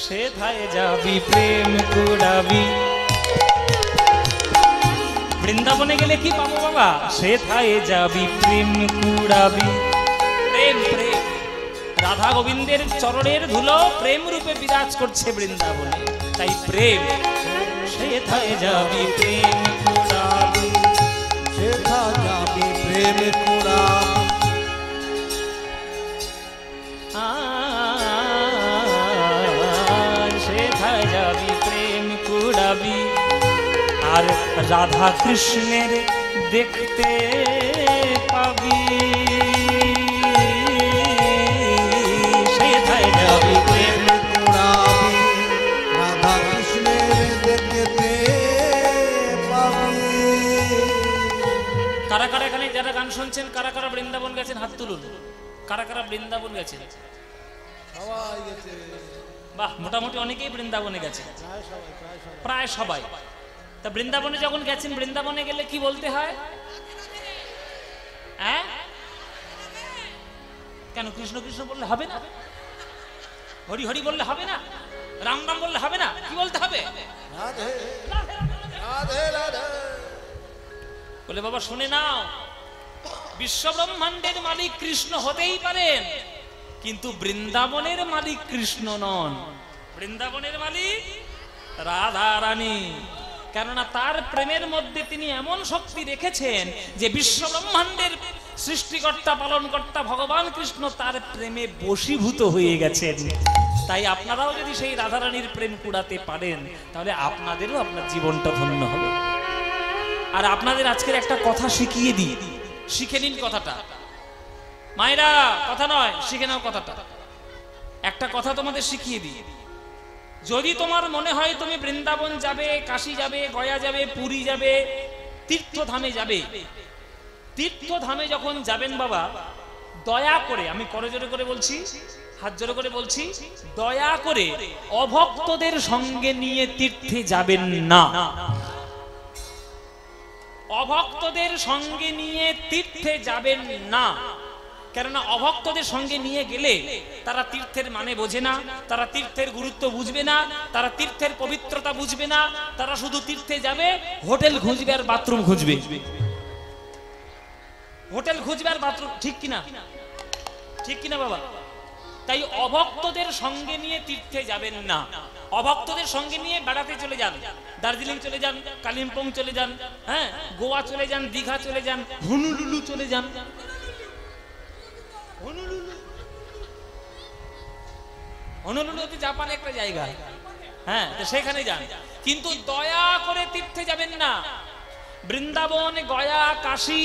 সেথায় যাবি প্রেম কুড়াবি বৃন্দাবনে গেলে কি পাবো বাবা সেথায় যাবি প্রেম কুড়াবি প্রেম প্রেম রাধা গোবিন্দের চরণের ধুলো প্রেম রূপে বিরাজ করছে বৃন্দাবনে তাই প্রেম সেথায় যাবি প্রেম কুড়াবি সেথা যাবি প্রেম কুড়াবি আর সেথায় যাবি প্রেম কুড়াবি আর রাধা কৃষ্ণের দেখতে পাবি সেথায় যাবি প্রেম কুড়াবি রাধা কৃষ্ণের দেখতে পাবি কারা কারা এখানে যারা গান শুনছেন কারা কারা বৃন্দাবন গেছেন হাত তুলুন কারা কারা বৃন্দাবন গেছেন সবাই গেছে বাহ মোটামুটি অনেকেই বৃন্দাবনে গেছে প্রায় সবাই প্রায় সবাই তা বৃন্দাবনে যখন গেছেন বৃন্দাবনে গেলে কি বলতে হয় হ্যাঁ কেন কৃষ্ণ কৃষ্ণ বললে হবে না? হরি হরি বললে হবে না? রাম রাম বললে হবে না? কি বলতে হবে? রাধে রাধে রাধে। বলে বাবা শুনে নাও, বিশ্ব ব্রহ্মাণ্ডের মালিক কৃষ্ণ হতেই পারেন, কিন্তু বৃন্দাবনের মালিক কৃষ্ণ নন। বৃন্দাবনের মালিক রাধা রানী। কেননা তার প্রেমের মধ্যে তিনি এমন শক্তি রেখেছেন যে বিশ্ব ব্রহ্মাণ্ডের সৃষ্টিকর্তা পালনকর্তা ভগবান কৃষ্ণ তার প্রেমে বশীভূত হয়ে গেছেন। তাই আপনারাও যদি সেই রাধারানীর প্রেম কুড়াতে পারেন, তাহলে আপনাদেরও আপনার জীবনটা ধন্য হবে। আর আপনাদের আজকের একটা কথা শিখিয়ে দিই, শিখে নিন কথাটা। মায়েরা, কথা নয়, শিখে নাও কথাটা। একটা কথা তোমাদের শিখিয়ে দিই, যদি তোমার মনে হয় তুমি বৃন্দাবন যাবে, কাশী যাবে, গয়া যাবে, পুরী যাবে, তীর্থধামে যাবে, তীর্থধামে যখন যাবেন বাবা, দয়া করে, আমি করজোরে করে বলছি, হাত জোরে করে বলছি, দয়া করে অভক্তদের সঙ্গে নিয়ে তীর্থে যাবেন না। অভক্তদের সঙ্গে নিয়ে তীর্থে যাবেন না। কেননা অভক্তদের সঙ্গে নিয়ে গেলে তারা তীর্থের মানে বোঝে না, তারা তীর্থের গুরুত্ব বুঝবে না, তারা তীর্থের পবিত্রতা বুঝবে না। তারা শুধু তীর্থে যাবে, হোটেল খুঁজবে আর বাথরুম খুঁজবে, হোটেল খুঁজবে আর বাথরুম। ঠিক কিনা? ঠিক কিনা বাবা? তাই অভক্তদের সঙ্গে নিয়ে তীর্থে যাবেন না। অভক্তদের সঙ্গে নিয়ে বেড়াতে চলে যান, দার্জিলিং চলে যান, কালিম্পং চলে যান, হ্যাঁ, গোয়া চলে যান, দীঘা চলে যান, হনুলুলু চলে যান। হনুলুলু হচ্ছে জাপানে একটা জায়গা, হ্যাঁ, সেখানে যান, কিন্তু দয়া করে তীর্থে যাবেন না। বৃন্দাবন, গয়া, কাশী,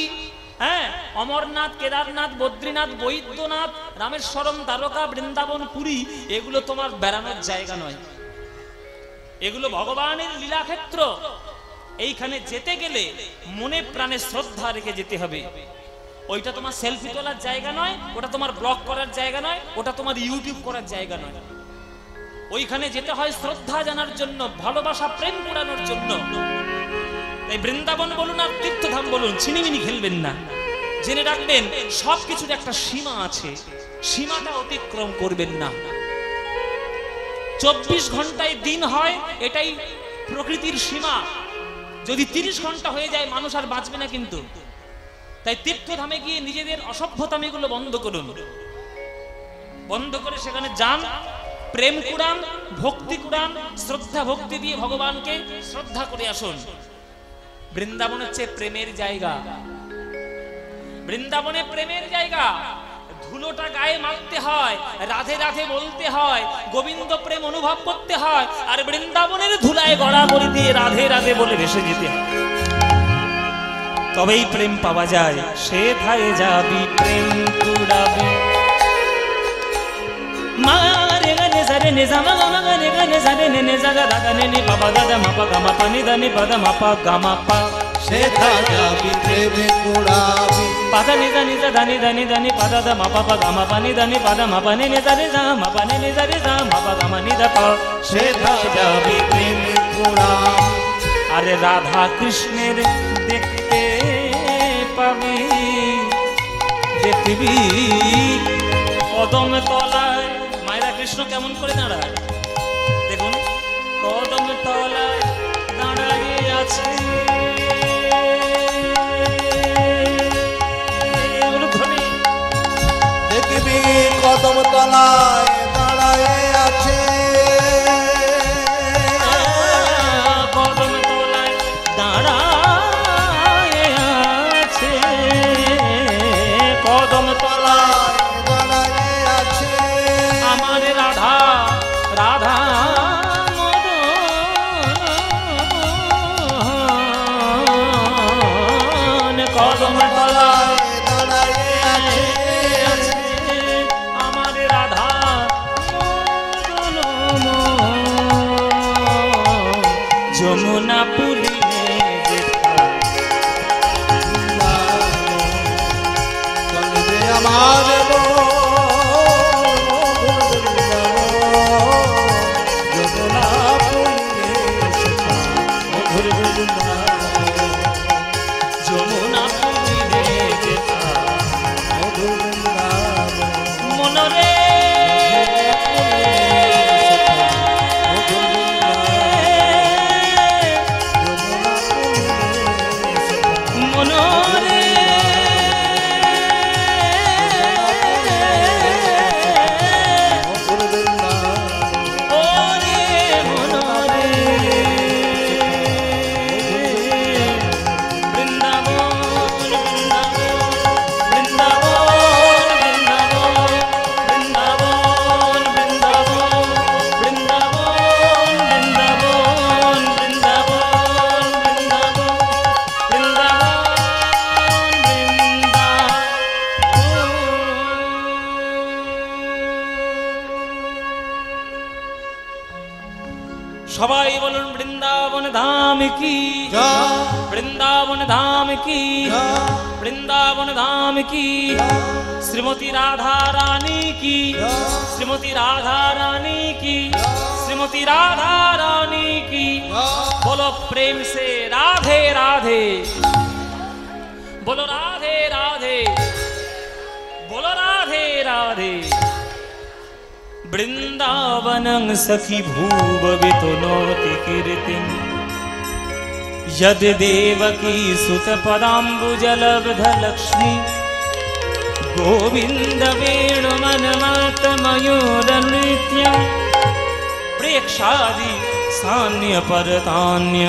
হ্যাঁ, অমরনাথ, কেদারনাথ, বদ্রীনাথ, বৈদ্যনাথ, রামেশ্বরম, দ্বারকা, বৃন্দাবন, পুরী, এগুলো তোমার বেড়ানোর জায়গা নয়, এগুলো ভগবানের লীলাক্ষেত্র। এইখানে যেতে গেলে মনে প্রাণে শ্রদ্ধা রেখে যেতে হবে। ওইটা তোমার সেলফি তোলার জায়গা নয়, ওটা তোমার ব্লগ করার জায়গা নয়, ওটা তোমার ইউটিউব করার জায়গা নয়। ওইখানে যেতে হয় শ্রদ্ধা জানার জন্য, ভালোবাসা, প্রেম কুড়ানোর জন্য। তাই বৃন্দাবন বলুন আর তীর্থধাম বলুন, ছিনিমিনি খেলবেন না। জেনে রাখবেন সবকিছুর একটা সীমা আছে, সীমাটা অতিক্রম করবেন না। 24 ঘন্টায় দিন হয়, এটাই প্রকৃতির সীমা। যদি 30 ঘন্টা হয়ে যায়, মানুষ আর বাঁচবে না কিন্তু। তাই তীর্থধামে গিয়ে নিজেদের অসভ্যতামিগুলো বন্ধ করুন, বন্ধ করে সেখানে যান, প্রেম কুড়ান, ভক্তি কুড়ান, শ্রদ্ধা ভক্তি দিয়ে ভগবানকে শ্রদ্ধা করে আসুন। বৃন্দাবন হচ্ছে প্রেমের জায়গা, বৃন্দাবনে প্রেমের জায়গা। ধুলোটা গায়ে মাখতে হয়, রাধে রাধে বলতে হয়, গোবিন্দ প্রেম অনুভব করতে হয়, আর বৃন্দাবনের ধুলায় গড়াগড়ি দিয়ে রাধে রাধে বলে ভেসে যেতে হয়। তবেই প্রেম পাওয়া যায়। সেথায় যাবি প্রেম কুড়াবি। মারে গানে সারে নে জামা গামা গানে গানে সারে নে নে জাগা দাগা নে নে বাবা দাদা মাপা গামা পানি দানি পাদা মাপা গামা পা। সেথায় যাবি প্রেম কুড়াবি। পাদা নি দানি দা দানি দানি দানি পাদা দা মাপা পা গামা পানি দানি পাদা মাপা নে নে জারে জা মাপা নে নে জারে জা মাপা গামা নি দা পা। সেথায় যাবি প্রেম কুড়াবি। আরে রাধা কৃষ্ণের দেখতে পাবি, দেখবি কদম তলায়। মায়েরা কৃষ্ণ কেমন করে দাঁড়ায় দেখুন, কদম তলায় দাঁড়ায় আছে। দেখবি কদম তলায় দাঁড়ায় আছে। কদম তলায় দাঁড়ায় আছে, কদম তলায় দাঁড়ায় আছে আমার রাধা, রাধা মদন। কদম তলায় দাঁড়ায় আছে আমার রাধা মদন। যমুনা পুলিনে চলবে আমার যমুনা পুলিনে যমুনা পুলিনে মনোরে সবাই বলুন বৃন্দাবন ধাম কি বৃন্দাবন ধাম কি বৃন্দাবন ধাম কি শ্রীমতী রাধা রানী কি শ্রীমতী রাধা রানী কি শ্রীমতী রাধা রানী কি बोलो प्रेम से राधे राधे बोलो राधे राधे बोलो राधे राधे वृंदावनं सखी भूववितनोति कीर्तिं यद देवकी सुत पदाम्बुजलब्धलक्ष्मी गोविंद वेणुमन्मथमयूरनृत्यं प्रेक्षादि सान्य परतान्य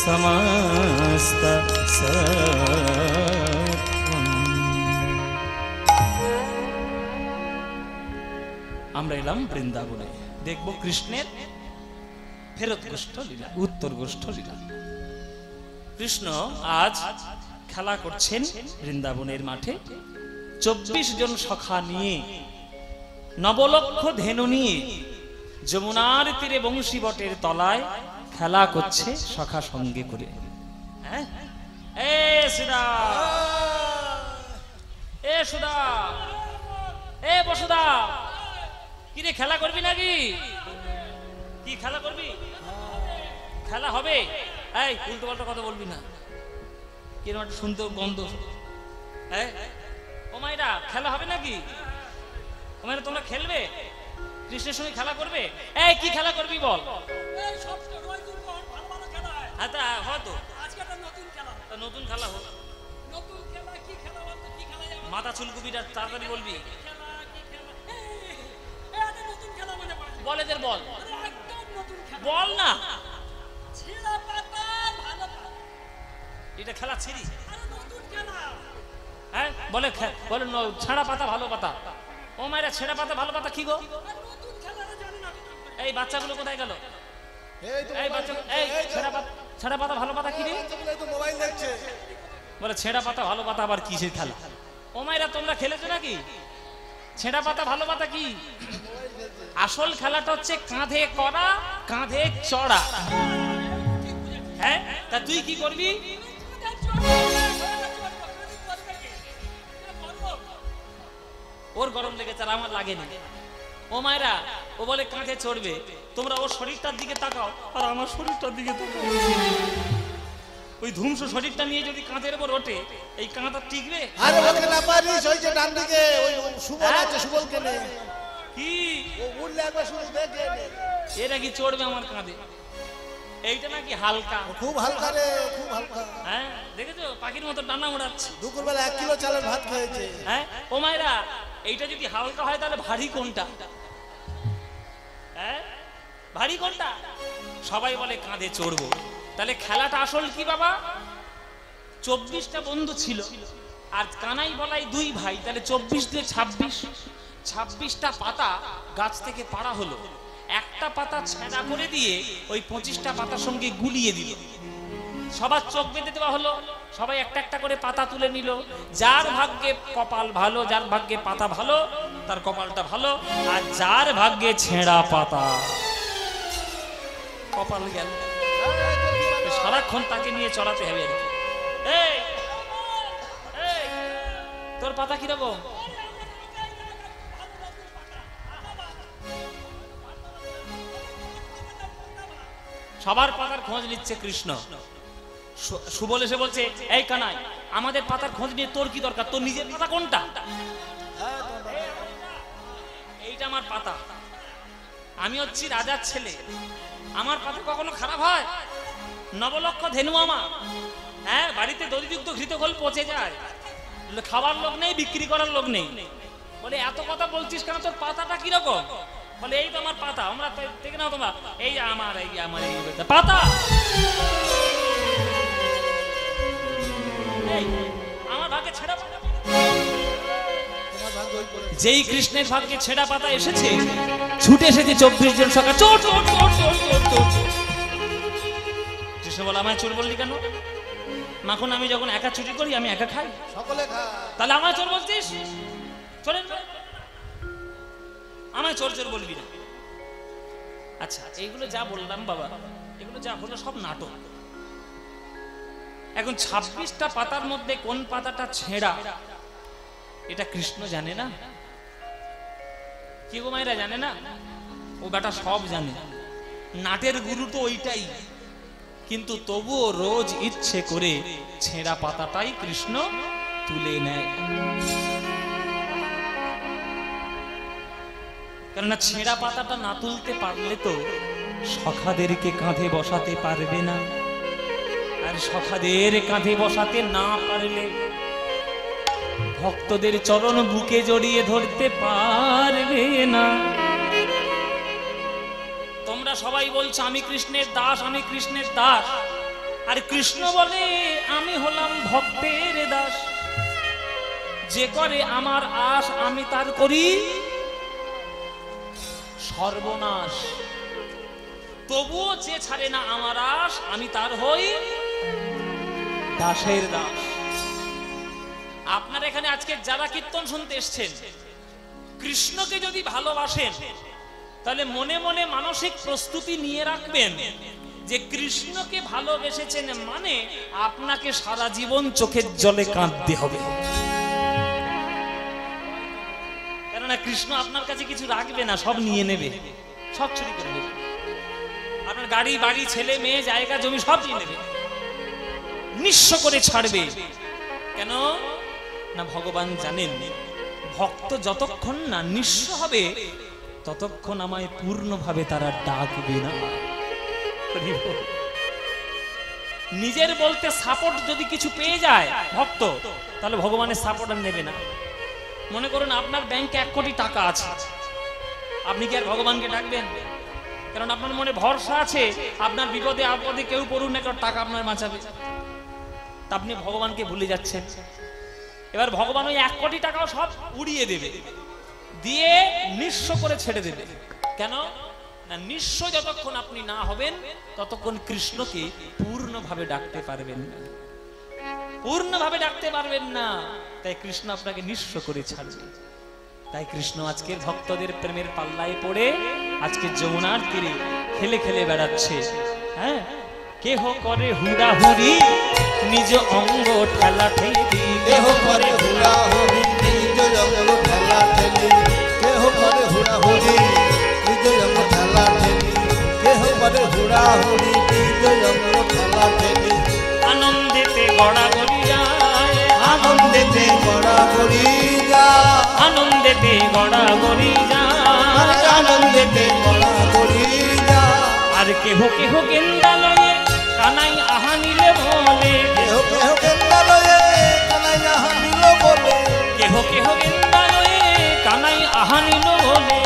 समस्त আমরা এলাম বৃন্দাবনে, দেখব কৃষ্ণের ফেরত গোষ্ঠ লীলা, উত্তর গোষ্ঠ লীলা। কৃষ্ণ আজ খেলা করছেন বৃন্দাবনের মাঠে। 24 জন সখা নিয়ে, নবলক্ষ ধেনু নিয়ে যমুনার তীরে বংশী বটের তলায় খেলা করছে সখা সঙ্গে করে। হ্যাঁ, এ সুদা, এ সুদা, এ বসুদা, কি রে খেলা করবি নাকি? কি খেলা করবি? খেলা হবে? এই উল্টো পাল্টা কথা বলবি না, কেন একটা শুনতে গন্ধ। ও মাইরা খেলা হবে নাকি? ও মাইরা তোমরা খেলবে? কৃষ্ণের সঙ্গে খেলা করবে? এই কি খেলা করবি বল? হ্যাঁ তা হয়তো নতুন খেলা হোক। মাথা চুলকুবিটা তাড়াতাড়ি বলবি। বল এদের বল, বল না। এটা খেলা ছিড়ি? হ্যাঁ বলে বলে ছেঁড়া পাতা ভালো পাতা। ও মায়েরা ছেঁড়া পাতা ভালো পাতা কি গো? এই বাচ্চাগুলো কোথায় গেল? এই বাচ্চা, এই ছেঁড়া পাতা ভালো পাতা কি রে? বলে ছেঁড়া পাতা ভালো পাতা আবার কিসের খেলা? ও মায়েরা তোমরা খেলেছো নাকি? ছেঁড়া পাতা ভালো পাতা কি? আসল খেলাটা হচ্ছে কাঁধে করা, কাঁধে চড়া। হ্যাঁ তা তুই কি করবি? ওর গরম লেগেছে আর আমার লাগেনি। ও মায়েরা ও বলে কাঁধে চড়বে, তোমরা ওর শরীরটার দিকে তাকাও আর আমার শরীরটার দিকে তাকাও। ওই ধ্বংস শরীরটা নিয়ে যদি কাঁধের উপর ওঠে, এই কাঁধটা টিকবে? আরে ওকে না পারিস, ওই যে ডান দিকে ওই সুবল আছে, সুবলকে নে। কি ও উড়লে একবার শুনে দেখে নে। এটা কি চড়বে আমার কাঁধে? এইটা নাকি হালকা, খুব হালকা রে, খুব হালকা। হ্যাঁ দেখেছো পাখির মতো ডানা উড়াচ্ছে। দুপুরবেলা 1 কিলো চালের ভাত খেয়েছে। হ্যাঁ ও মায়েরা এইটা যদি হালকা হয় তাহলে ভারী কোনটা? হ্যাঁ ভারী কোনটা? সবাই বলে কাঁধে চড়বো। তাহলে খেলাটা আসল কি বাবা? 24টা বন্ধু ছিল আর কানাই বলাই 2 ভাই, তাহলে 24 দিয়ে 26টা পাতা গাছ থেকে পাড়া হলো। একটা পাতা ছেঁড়া করে দিয়ে ওই 25টা পাতার সঙ্গে গুলিয়ে দিল। সবার চোখ বেঁধে দেওয়া হলো, সবাই একটা একটা করে পাতা তুলে নিল। যার ভাগ্যে কপাল ভালো, যার ভাগ্যে পাতা ভালো তার কপালটা ভালো, আর যার ভাগ্যে ছেঁড়া পাতা কপাল গেল। সারাক্ষণ তাকে নিয়ে চড়াতে হবে আর কি। এই তোর পাতা কিরকম? সবার পাতার খোঁজ নিচ্ছে কৃষ্ণ। সুবল এসে বলছে, এই কানাই আমাদের পাতার খোঁজ নিয়ে তোর কি দরকার? তোর নিজের পাতা কোনটা? এইটা আমার পাতা, আমি হচ্ছি রাজার ছেলে, আমার পাতা কখনো খারাপ হয়? নবলক্ষ ধেনু আমার, হ্যাঁ, বাড়িতে দধিযুক্ত ঘৃত খোল পচে যায়, খাবার লোক নেই, বিক্রি করার লোক নেই। বলে এত কথা বলছিস কেন, তোর পাতাটা কিরকম? বলে এই তো আমার পাতা। আমরা দেখে নাও তোমরা, এই আমার এই পাতা, আমার ভাগ্যে ছেঁড়া পাতা। যেই কৃষ্ণের ভাগ্যে ছেঁড়া পাতা এসেছে, ছুটে এসেছে 24 জন সকাল, চোর চোর চোর চোর চোর চোর। কৃষ্ণ বলে আমায় চোর বললি কেন? মাখন আমি যখন একা চুরি করি আমি একা খাই, সকলে খায়। তাহলে আমায় চোর বলছিস? চোরের আমায় চোর চোর বলবি না। আচ্ছা, এইগুলো যা বললাম বাবা, এগুলো যা হলো সব নাটক। এখন 26টা পাতার মধ্যে কোন পাতাটা ছেঁড়া এটা কৃষ্ণ জানে না? কি গো মায়েরা, জানে না? ও বেটা সব জানে, নাটের গুরু তো ওইটাই। কিন্তু তবুও রোজ ইচ্ছে করে ছেঁড়া পাতাটাই কৃষ্ণ তুলে নেয়। কেননা ছেঁড়া পাতাটা না তুলতে পারলে তো সখাদেরকে কাঁধে বসাতে পারবে না, আর সখাদের কাঁধে বসাতে না পারলে ভক্তদের চরণ বুকে জড়িয়ে ধরতে পারবে না। তোমরা সবাই বলছো আমি কৃষ্ণের দাস, আমি কৃষ্ণের দাস, আর কৃষ্ণ বলে আমি হলাম ভক্তের দাস। যে করে আমার আশ আমি তার করি সর্বনাশ। তবুও যে ছাড়ে না আমার আশ আমি তার হই দাসের দাস। আপনারা এখানে আজকে যারা কীর্তন শুনতে এসছেন, কৃষ্ণকে যদি ভালোবাসেন তাহলে মনে মনে মানসিক প্রস্তুতি নিয়ে রাখবেন যে কৃষ্ণকে ভালোবেসেছেন মানে আপনাকে সারা জীবন চোখের জলে কাঁদতে হবে। কেননা কৃষ্ণ আপনার কাছে কিছু রাখবে না, সব নিয়ে নেবে, সব চুরি করে নেবে। আপনার গাড়ি বাড়ি ছেলে মেয়ে জায়গা জমি সব নিয়ে নেবে, নিঃস্ব করে ছাড়বে। কেন না ভগবান জানেন ভক্ত যতক্ষণ না নিঃস্ব হবে ততক্ষণ আমায় পূর্ণভাবে তারা ডাকবে না। নিজের বলতে সাপোর্ট যদি কিছু পেয়ে যায় ভক্ত, তাহলে ভগবানের সাপোর্ট আর নেবে না। মনে করুন আপনার ব্যাংকে 1 কোটি টাকা আছে, আপনি কি আর ভগবানকে ডাকবেন? কারণ আপনার মনে ভরসা আছে আপনার বিপদে আপদে কেউ পড়ুন না, কারণ টাকা আপনার বাঁচাবে। তা আপনি ভগবানকে ভুলে যাচ্ছেন। এবার ভগবান ওই 1 কোটি টাকাও সব উড়িয়ে দেবে, দিয়ে নিঃস্ব করে ছেড়ে দেবে। কেন না নিঃস্ব যতক্ষণ আপনি না হবেন ততক্ষণ কৃষ্ণকে পূর্ণভাবে ডাকতে পারবেন না, পূর্ণভাবে ডাকতে পারবেন না। তাই কৃষ্ণ আপনাকে নিঃস্ব করে ছাড়বে। তাই কৃষ্ণ আজকের ভক্তদের প্রেমের পাল্লায় পড়ে আজকে যমুনার তীরে খেলে খেলে বেড়াচ্ছে। হ্যাঁ, কেহ করে হুড়াহুড়ি নিজ অঙ্গ ঠেলা ঠেলি, কেহ করে হুড়াহুড়ি নিজ অঙ্গ ঠেলা ঠেলি, কেহ করে হুড়াহুড়ি নিজ অঙ্গ ঠেলা ঠেলি, কেহ করে হুড়াহুড়ি নিজ অঙ্গ ঠেলা ঠেলি। আনন্দেতে গড়াগড়ি যায়, আনন্দেতে গড়াগড়ি যায়, আনন্দেতে গড়াগড়ি যায়, আনন্দেতে গড়াগড়ি যায়। আর কেহ কেহ গেন্দালয়ে কানাই আহানিলে বলে, কেহ কেহ গেন্দালয়ে কানাই আহানিল বলে, কেহ কেহ গেন্দালয়ে কানাই আহানিল বলে,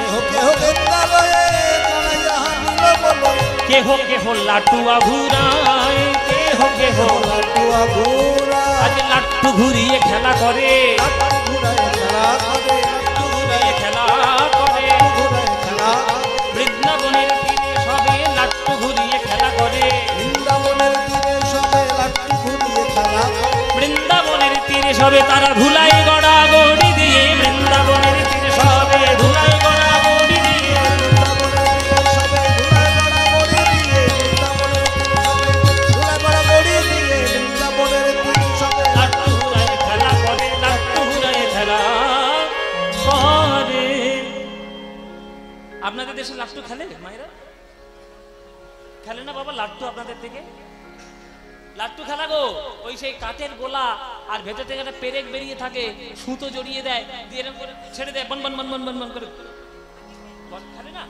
কেহ কেহ গেন্দালয়ে কানাই আহানিল বলে, কেহ কেহ লাটুয়া ঘুরায়, কেহ কেহ লাটুয়া ঘুরা, আজ লাট্টু ঘুরিয়ে খেলা করে, লাট্টু ঘুরায় খেলা করে, লাট্টু ঘুরায় খেলা করে। ঘুরায় খেলা করে। বৃন্দাবনের তীরে সবে লাট্টু ঘুরিয়ে খেলা করে, বৃন্দাবনের তীরে সবে লাট্টু ঘুরিয়ে খেলা করে। বৃন্দাবনের তীরে সবে তারা ধুলাই গড়াগড়ি দিয়ে, বৃন্দাবনের তীরে সবে ধুলাই গড়াগড়ি দিয়ে, বৃন্দাবনের তীরে সবে ধুলায় গড়াগড়ি দিয়ে, বৃন্দাবনের তীরে সবে ধুলায় গড়াগড়ি দিয়ে, বৃন্দাবনের তীরে সবে লাট্টু ঘুরায় খেলা করে, লাট্টু ঘুরায় খেলা করে। আপনাদের দেশে লাট্টু খেলে মায়েরা? খেলে না বাবা লাট্টু আপনাদের থেকে? লাট্টু খেলা গো, ওই সেই কাঠের গোলা আর ভেতর থেকে একটা পেরেক বেরিয়ে থাকে, সুতো জড়িয়ে দেয়, দিয়ে এরকম করে ছেড়ে দেয়, বন বন বন বন বন বন করে। খেলে না?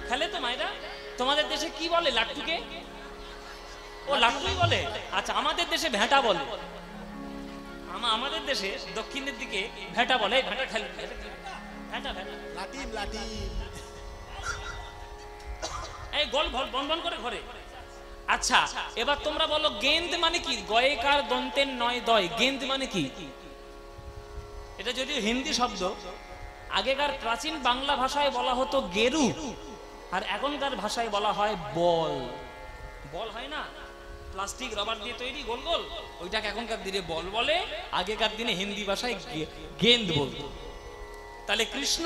খেলে তো মায়েরা? তোমাদের দেশে কি বলে লাট্টুকে? ও লাট্টুই বলে। আচ্ছা, আমাদের দেশে ভেঁটা বলে। আমাদের দেশে দক্ষিণের দিকে ভেঁটা বলে। ভেঁটা খেলে, ভেঁটা ভেঁটা লাটিম লাটিম এই গোল ভল বন বন করে ঘরে। আচ্ছা, এবার তোমরা বলো গেন্দ মানে কি? গয়েকার দন্তের নয় দয়, গেন্দ মানে কি? এটা যদিও হিন্দি শব্দ, আগেকার প্রাচীন বাংলা ভাষায় বলা হতো গেরু, আর এখনকার ভাষায় বলা হয় বল। বল হয় না, প্লাস্টিক রবার দিয়ে তৈরি গোল গোল, ওইটাকে এখনকার দিনে বল বলে, আগেকার দিনে হিন্দি ভাষায় গেন্দ বলতো। তাহলে কৃষ্ণ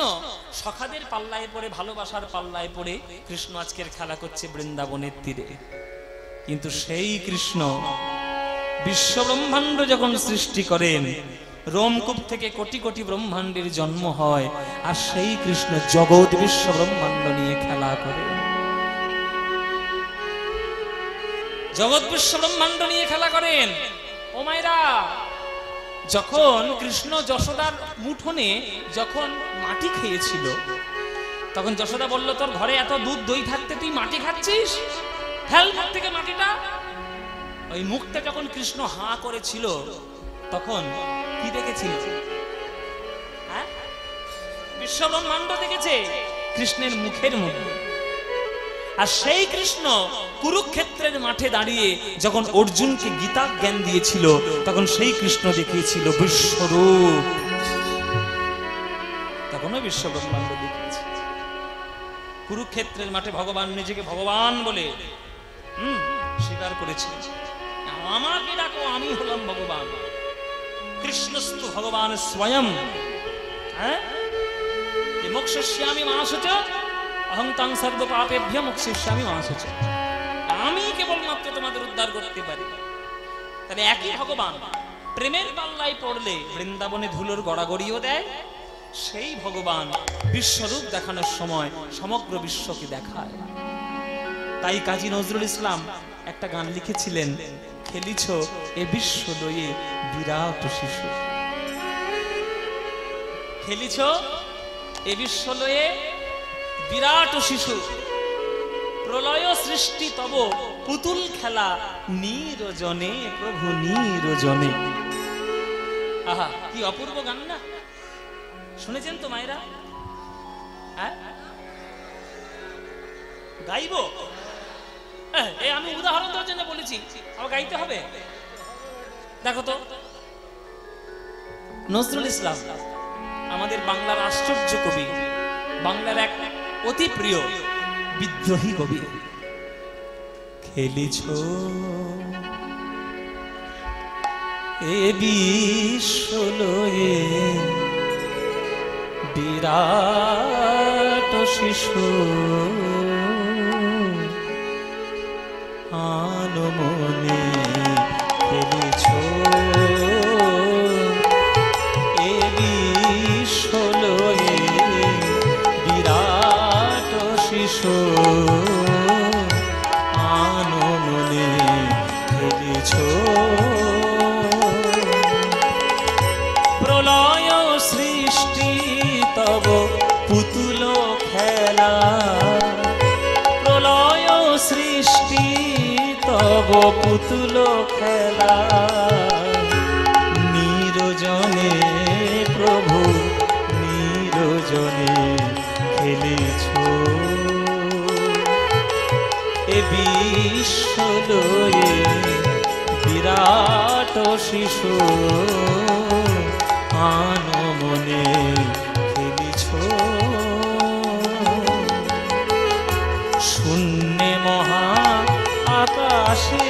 সখাদের পাল্লায় পড়ে, ভালোবাসার পাল্লায় পড়ে কৃষ্ণ আজকের খেলা করছে বৃন্দাবনের তীরে। কিন্তু সেই কৃষ্ণ বিশ্ব ব্রহ্মাণ্ড যখন সৃষ্টি করেন, রোমকূপ থেকে কোটি কোটি ব্রহ্মাণ্ডের জন্ম হয়, আর সেই কৃষ্ণ জগৎ বিশ্ব ব্রহ্মাণ্ড নিয়ে খেলা করে। জগৎ বিশ্ব ব্রহ্মাণ্ড নিয়ে খেলা করেন। ও মায়েরা, যখন কৃষ্ণ যশোদার মুঠোনে যখন মাটি খেয়েছিল, তখন যশোদা বলল, তোর ঘরে এত দুধ দই থাকতে তুই মাটি খাচ্ছিস, ফেল মুখ থেকে মাটিটা। ওই মুখটা যখন কৃষ্ণ হাঁ করেছিল, তখন কি দেখেছিল? হ্যাঁ, বিশ্ব ব্রহ্মাণ্ড দেখেছে কৃষ্ণের মুখের মধ্যে। আর সেই কৃষ্ণ কুরুক্ষেত্রের মাঠে দাঁড়িয়ে যখন অর্জুনকে গীতা জ্ঞান দিয়েছিল, তখন সেই কৃষ্ণ দেখিয়েছিল বিশ্বরূপ। তখনও বিশ্ব ব্রহ্মাণ্ড দেখিয়েছে। কুরুক্ষেত্রের মাঠে ভগবান নিজেকে ভগবান বলে স্বীকার করেছে, আমাকে ডাকো, আমি হলাম ভগবান। কৃষ্ণস্তু ভগবান স্বয়ং। হ্যাঁ, মোক্ষয়িষ্যামি মাসুচ অহং তাং সর্ব পাপেভ্যো মোক্ষয়িষ্যামি মাসুচ। আমি কেবলমাত্র তোমাদের উদ্ধার করতে পারি। তাহলে একই ভগবান প্রেমের পাল্লায় পড়লে বৃন্দাবনে ধুলোর গড়াগড়িও দেয়। সেই ভগবান বিশ্বরূপ দেখানোর সময় সমগ্র বিশ্বকে দেখায়। তাই কাজী নজরুল ইসলাম একটা গান লিখেছিলেন, খেলিছ এ বিশ্ব লয়ে বিরাট শিশু। খেলিছ এ বিশ্ব লয়ে বিরাট শিশু, প্রলয় সৃষ্টি তব পুতুল খেলা নিরজনে, প্রভু নিরজনে। আহা, কি অপূর্ব গান না? শুনেছেন তো মায়েরা? হ্যাঁ, গাইব? এই আমি উদাহরণ দেওয়ার জন্য বলেছি, আমার গাইতে হবে। দেখো তো, নজরুল ইসলাম আমাদের বাংলার আশ্চর্য কবি, বাংলার এক অতি প্রিয় বিদ্রোহী কবি। খেলিছ এ বিশ্ব লয়ে বিরাট শিশু, আনমনে খেলিছ এ বিশ্ব লয়ে বিরাট শিশু, আনমনে খেলিছ। প্রলয় সৃষ্টি তব পুতুল খেলা, প্রলয় সৃষ্টি তব পুতুল খেলা, নিরজনে প্রভু নিরজনে খেলেছ এ বিশ্ব লয়ে বিরাট শিশু, আনমনে খেলিছ। শূন্যে মহা আকাশে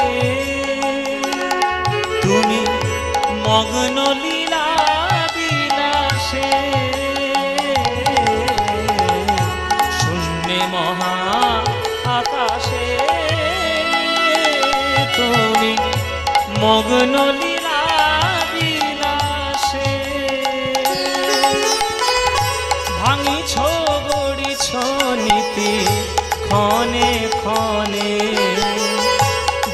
তুমি মগ্ন লীলা বিলাসে, শূন্যে মহা আকাশে তুমি মগ্ন লীলা বিলাসে, ভাঙিছ গড়িছ নীতি ক্ষণে ক্ষণে,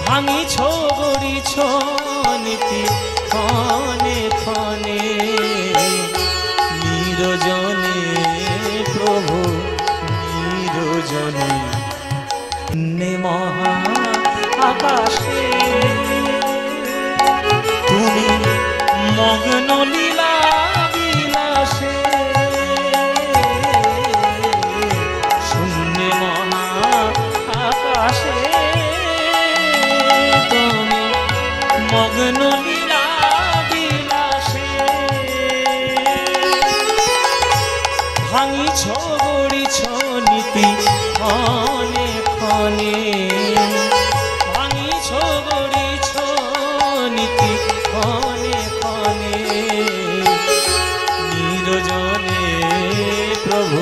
ভাঙিছ গড়িছ নীতি ক্ষণে ক্ষণে, নিরজনে প্রভু নিরজনে। নে মহা আকাশে তুমি মগ্ন লীলা বিলাসে শূন্য মহা আকাশে তুমি মগ্ন লীলা বিলাসে ভাঙিছ গড়িছ নীতি ক্ষণে ক্ষণে ভাঙিছ গড়িছ নীতি ক্ষণে ক্ষণে নিরজনে প্রভু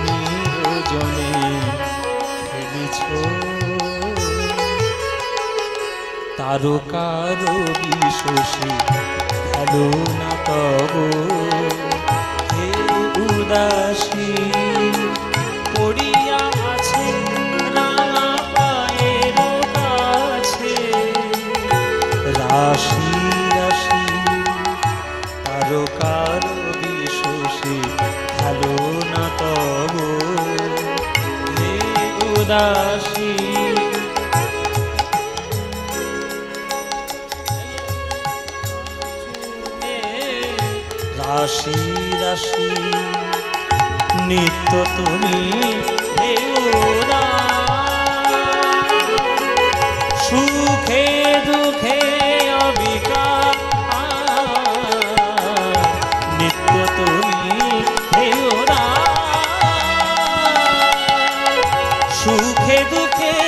নিরজনে খেলিছ তারকার বিশ্বসে ভালো না তব হে উদাসী পড়িয়া আছে রাঙা পায়ের কাছে রাশি রাশি তারকার বিশ্বসে ভালো না তব হে উদাসী রাশি রাশি নিত্য তুমি হেউরা সুখে দুঃখে অবিকার নিত্য তুমি হেউরা সুখে দুঃখে